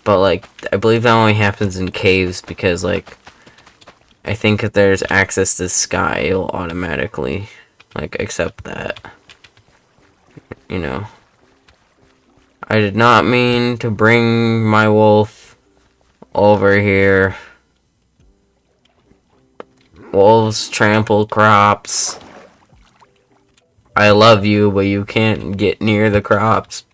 But, like, I believe that only happens in caves because, like, I think if there's access to the sky, it'll automatically, like, accept that. You know. I did not mean to bring my wolf over here. Wolves trample crops. I love you, but you can't get near the crops.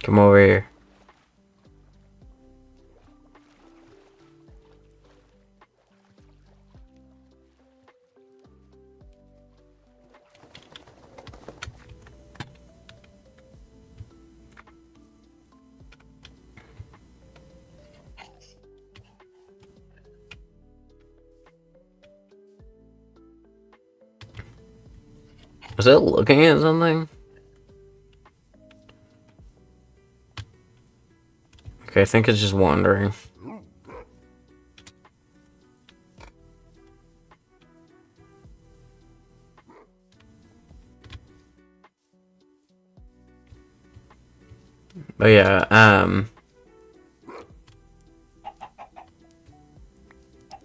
Come over here. Was it looking at something? Okay, I think it's just wandering. But yeah,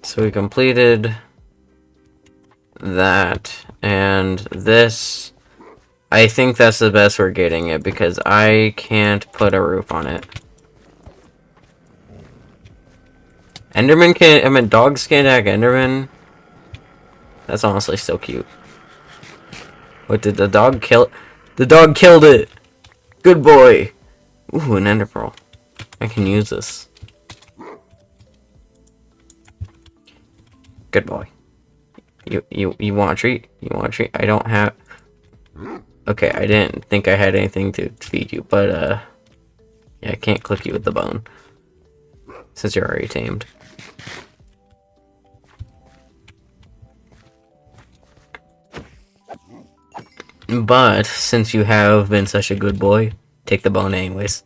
so we completed that, and this, I think that's the best we're getting it, because I can't put a roof on it. Enderman can't, I mean, dogs can't attack Enderman. That's honestly so cute. What, did the dog kill? The dog killed it! Good boy! Ooh, an ender pearl. I can use this. Good boy. You want a treat? You want a treat? I don't have... Okay, I didn't think I had anything to feed you, but, yeah, I can't click you with the bone. Since you're already tamed. But, since you have been such a good boy, take the bone anyways.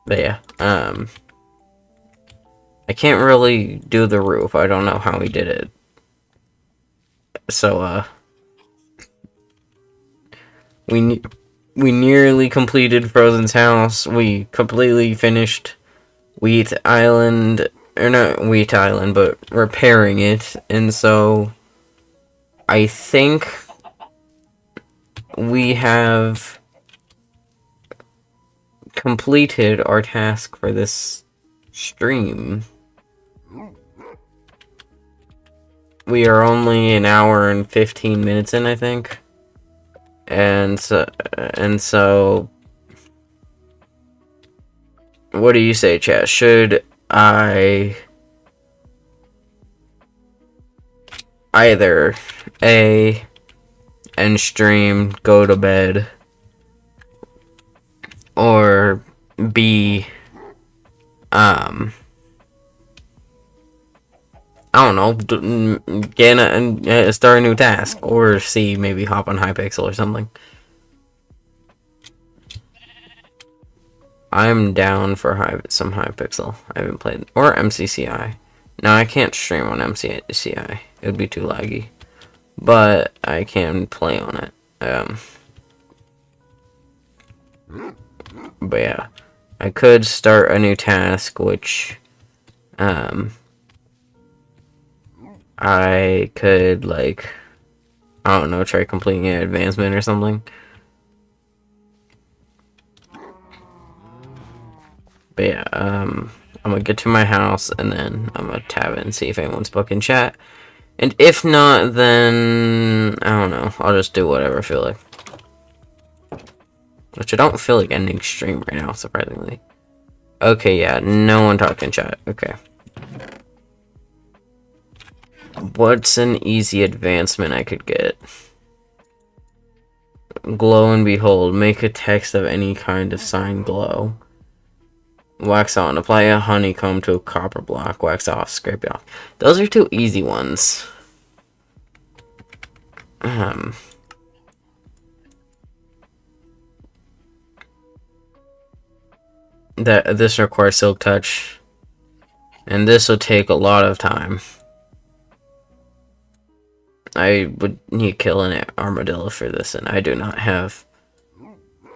But yeah, I can't really do the roof. I don't know how he did it. So, we nearly completed Frozen's house. We completely finished Wheat Island, or not Wheat Island, but repairing it. And so, I think we have completed our task for this stream. We are only an hour and 15 minutes in, I think. And so what do you say, chat? Should I either A, end stream, go to bed, or B, I don't know, start a new task, or C, maybe hop on Hypixel or something. I'm down for some Hypixel. I haven't played, or MCCI. No, I can't stream on MCCI. It would be too laggy. But I can play on it. But yeah, I could start a new task, which I could, like, I don't know, try completing an advancement or something. But yeah, I'm gonna get to my house, and then I'm gonna tab it and see if anyone's booking chat. And if not, then, I don't know, I'll just do whatever I feel like. Which I don't feel like ending stream right now, surprisingly. Okay, yeah, no one talking chat, okay. What's an easy advancement I could get? Glow and behold. Make a text of any kind of sign glow. Wax on. Apply a honeycomb to a copper block. Wax off. Scrape it off. Those are two easy ones. This requires silk touch. And this will take a lot of time. I would need to kill an armadillo for this, and I do not have...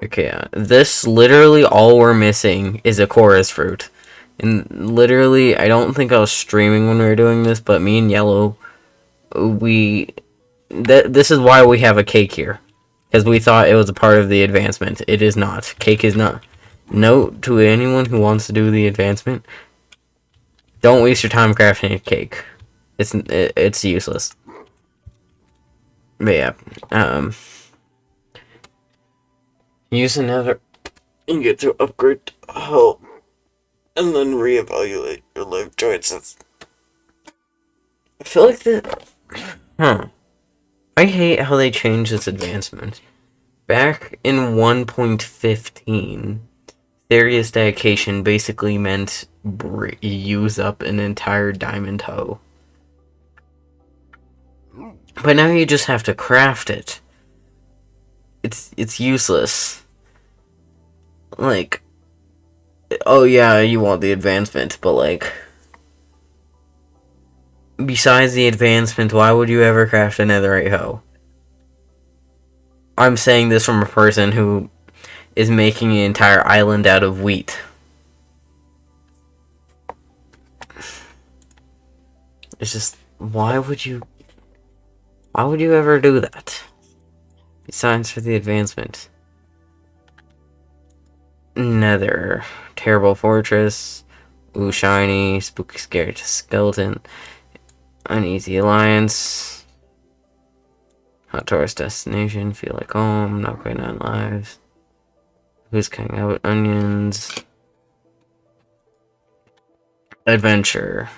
Okay, this, literally, all we're missing is a chorus fruit. And literally, I don't think I was streaming when we were doing this, but me and Yellow, this is why we have a cake here. Because we thought it was a part of the advancement. It is not. Cake is not. Note to anyone who wants to do the advancement, don't waste your time crafting a cake. It's useless. But yeah, use another and get to upgrade health, and then reevaluate your life choices. I feel like I hate how they changed this advancement. Back in 1.15, Theria's dedication basically meant use up an entire diamond hoe. But now you just have to craft it. It's useless. Like, oh yeah, you want the advancement, but like, besides the advancement, why would you ever craft a netherite hoe? I'm saying this from a person who is making an entire island out of wheat. It's just, why would you ever do that? Besides for the advancement. Nether. Terrible Fortress. Ooh, shiny. Spooky, scary skeleton. Uneasy Alliance. Hot tourist destination. Feel like home. Not quite 9 lives. Who's cutting out onions? Adventure.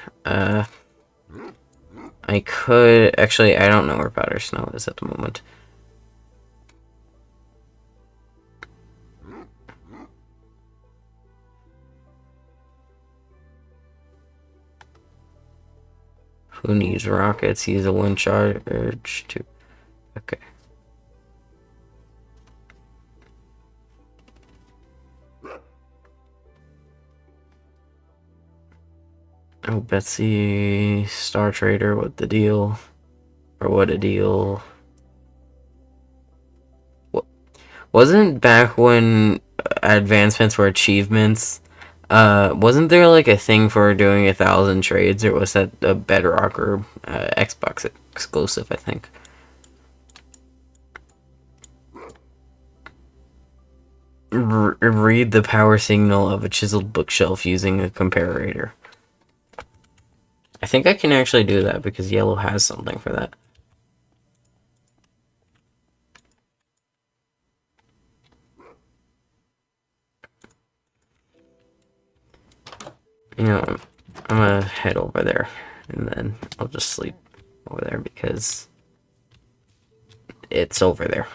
I could... Actually, I don't know where powder snow is at the moment. Who needs rockets? Use a wind charge to... Okay. Oh, Betsy, Star Trader, what the deal? Or what a deal. What? Wasn't back when advancements were achievements, wasn't there like a thing for doing 1,000 trades, or was that a Bedrock or Xbox exclusive, I think? Read the power signal of a chiseled bookshelf using a comparator. I think I can actually do that because yellow has something for that. You know, I'm gonna head over there and then I'll just sleep over there because it's over there.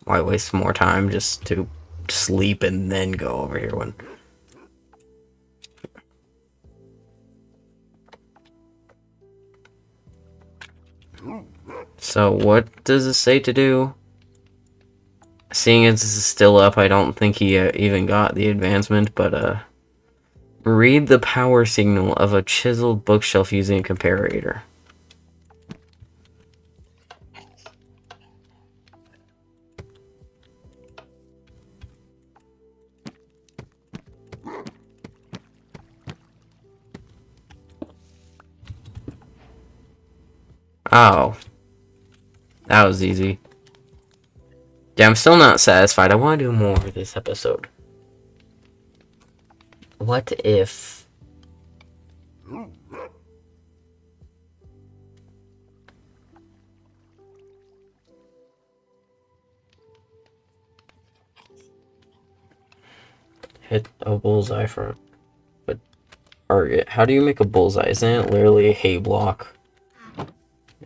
Why waste more time just to sleep and then go over here when... So what does it say to do? Seeing as this is still up, I don't think he even got the advancement, but read the power signal of a chiseled bookshelf using a comparator. Oh. That was easy. Yeah, I'm still not satisfied. I want to do more of this episode. What if... hit a bullseye for a target. How do you make a bullseye? Isn't it literally a hay block?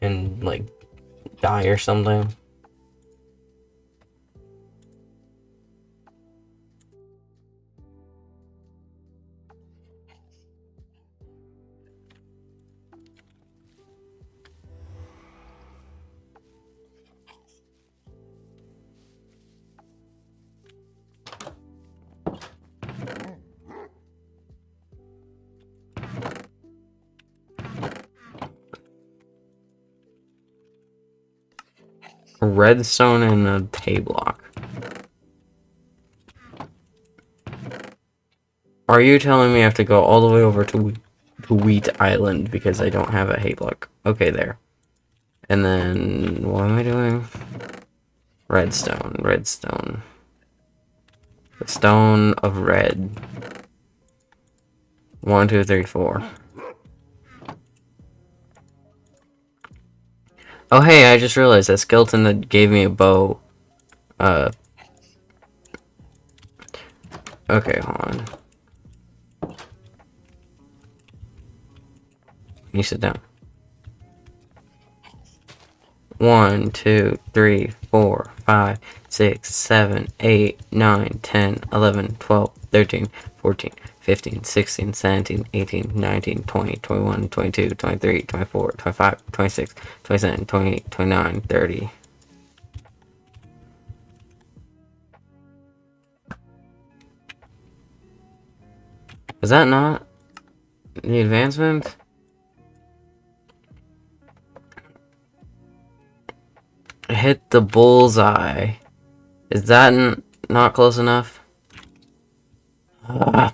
And, like, die or something? A redstone and a hay block. Are you telling me I have to go all the way over to Wheat Island because I don't have a hay block? Okay, there. And then, what am I doing? Redstone, redstone. The stone of red. 1, 2, 3, 4. Oh hey, I just realized that skeleton that gave me a bow. Okay, hold on. You sit down. 1, 2, 3, 4, 5, 6, 7, 8, 9, 10, 11, 12, 13, 14, 15, 16, 17, 18, 19, 20, 21, 22, 23, 24, 25, 26, 27, 28, 29, 30. Is that not the advancement? Hit the bullseye. Is that not close enough? I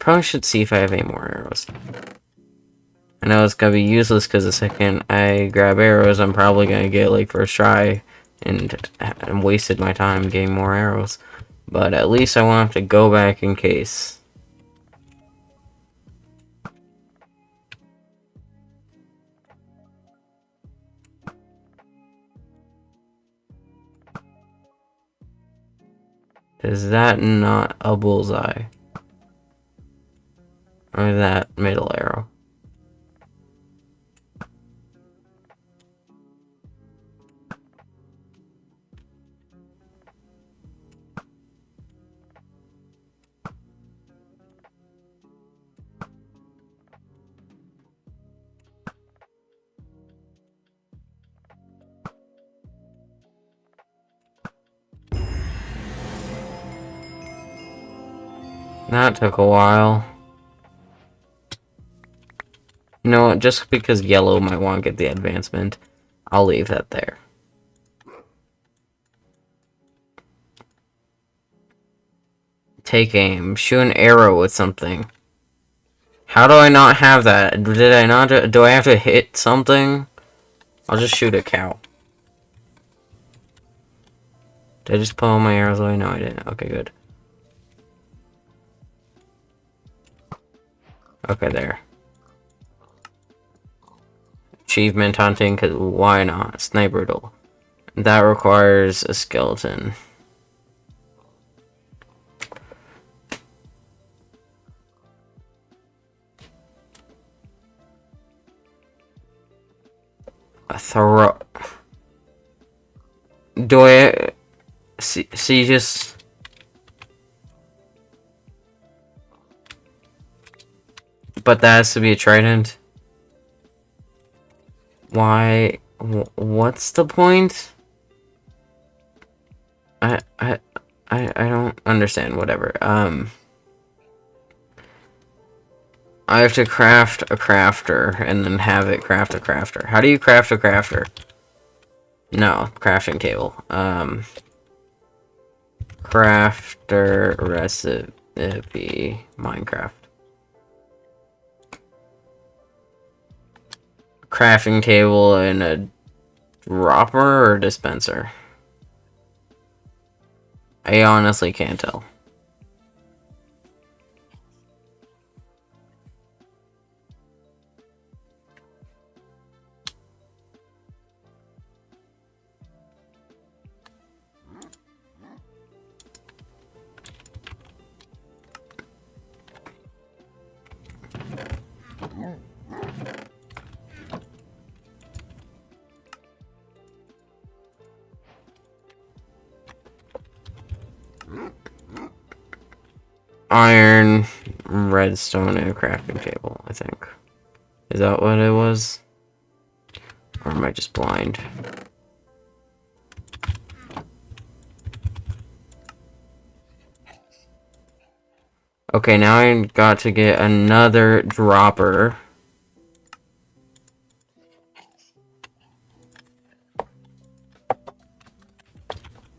probably should see if I have any more arrows. I know it's gonna be useless because the second I grab arrows, I'm probably gonna get like first try and wasted my time getting more arrows. But at least I won't have to go back in case. Is that not a bullseye? Or that middle arrow? That took a while. You know what, just because yellow might want to get the advancement, I'll leave that there. Take aim. Shoot an arrow with something. How do I not have that? Did I not? Do I have to hit something? I'll just shoot a cow. Did I just put all my arrows away? No, I didn't. Okay, good. Okay, there. Achievement hunting, because why not? Sniper duel. That requires a skeleton. A throw. Do I see just but that has to be a trident? Why? What's the point? I don't understand. Whatever. I have to craft a crafter and then have it craft a crafter. How do you craft a crafter? No, crafting table. Crafter recipe Minecraft. Crafting table and a dropper or dispenser? I honestly can't tell. Iron, redstone, and a crafting table, I think. Is that what it was? Or am I just blind? Okay, now I got to get another dropper.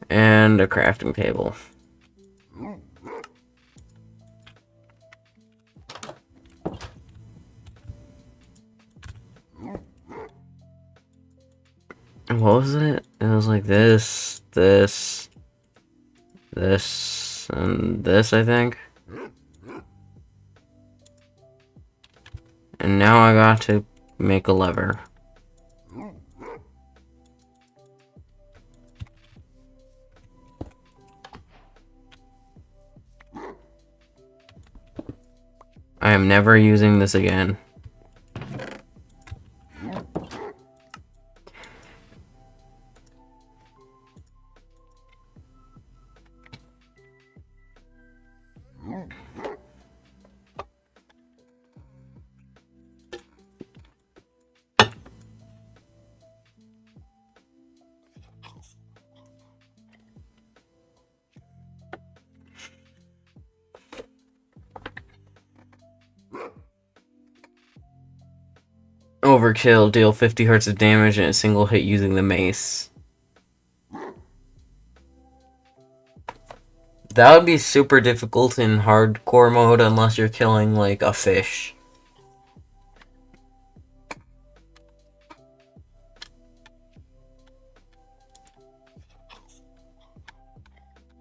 And a crafting table. What was it? It was like this, this, this, and this, I think. And now I got to make a lever. I am never using this again. Overkill, deal 50 hearts of damage in a single hit using the mace. That would be super difficult in hardcore mode unless you're killing, like, a fish.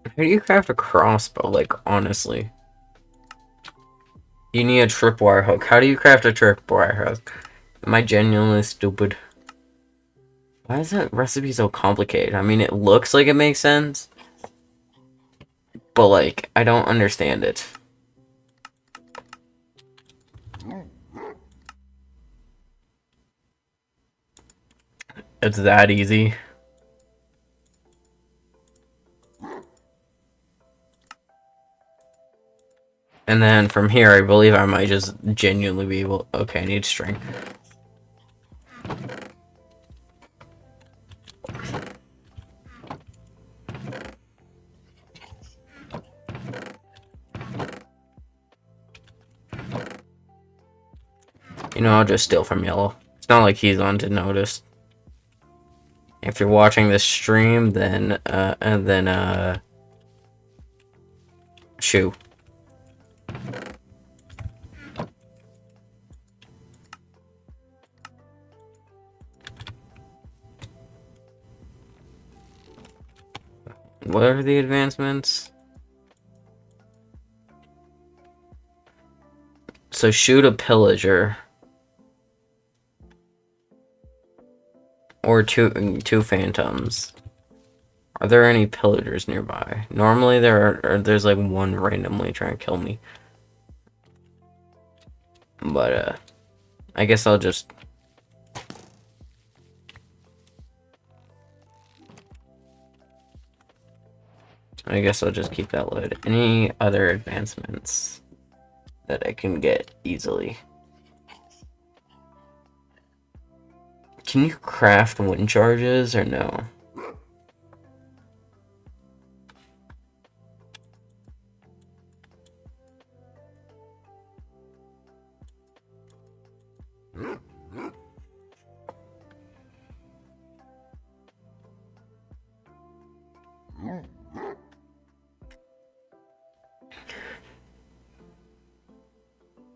How do you craft a crossbow, like, honestly? You need a tripwire hook. How do you craft a tripwire hook? Am I genuinely stupid? Why is that recipe so complicated? I mean, it looks like it makes sense, but, like, I don't understand it. It's that easy. And then from here, I believe I might just genuinely be able... Okay, I need string. You know, I'll just steal from Yellow. It's not like he's on to notice. If you're watching this stream, then, shoo. What are the advancements? So shoot a pillager. Or two phantoms. Are there any pillagers nearby? Normally there's like one randomly trying to kill me. But I guess I'll just... keep that loaded. Any other advancements that I can get easily? Can you craft wind charges or no?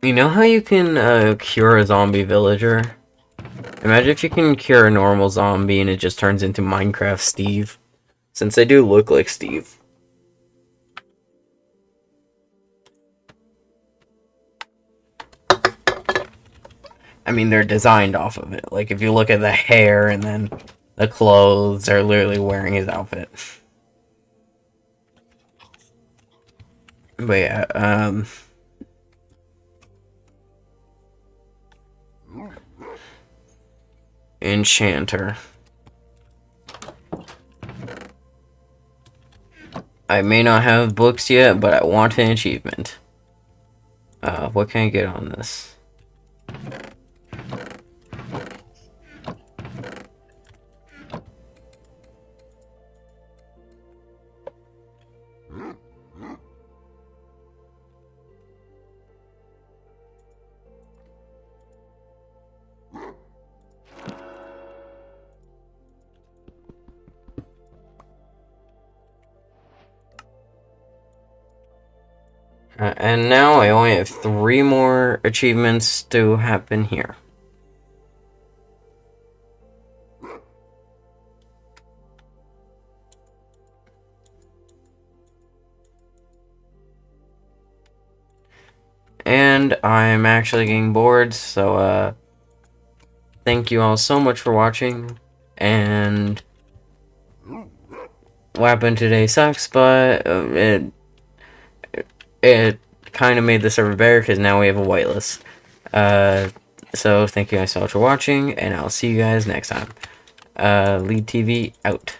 You know how you can cure a zombie villager? Imagine if you can cure a normal zombie and it just turns into Minecraft Steve. Since they do look like Steve. I mean, they're designed off of it. Like, if you look at the hair and then the clothes, they're literally wearing his outfit. But yeah, Enchanter. I may not have books yet, but I want an achievement. What can I get on this? And now I only have 3 more achievements to happen here. And I'm actually getting bored, so thank you all so much for watching. And what happened today sucks, but it kind of made the server better because now we have a whitelist. So thank you guys so much for watching, and I'll see you guys next time. Lead TV out.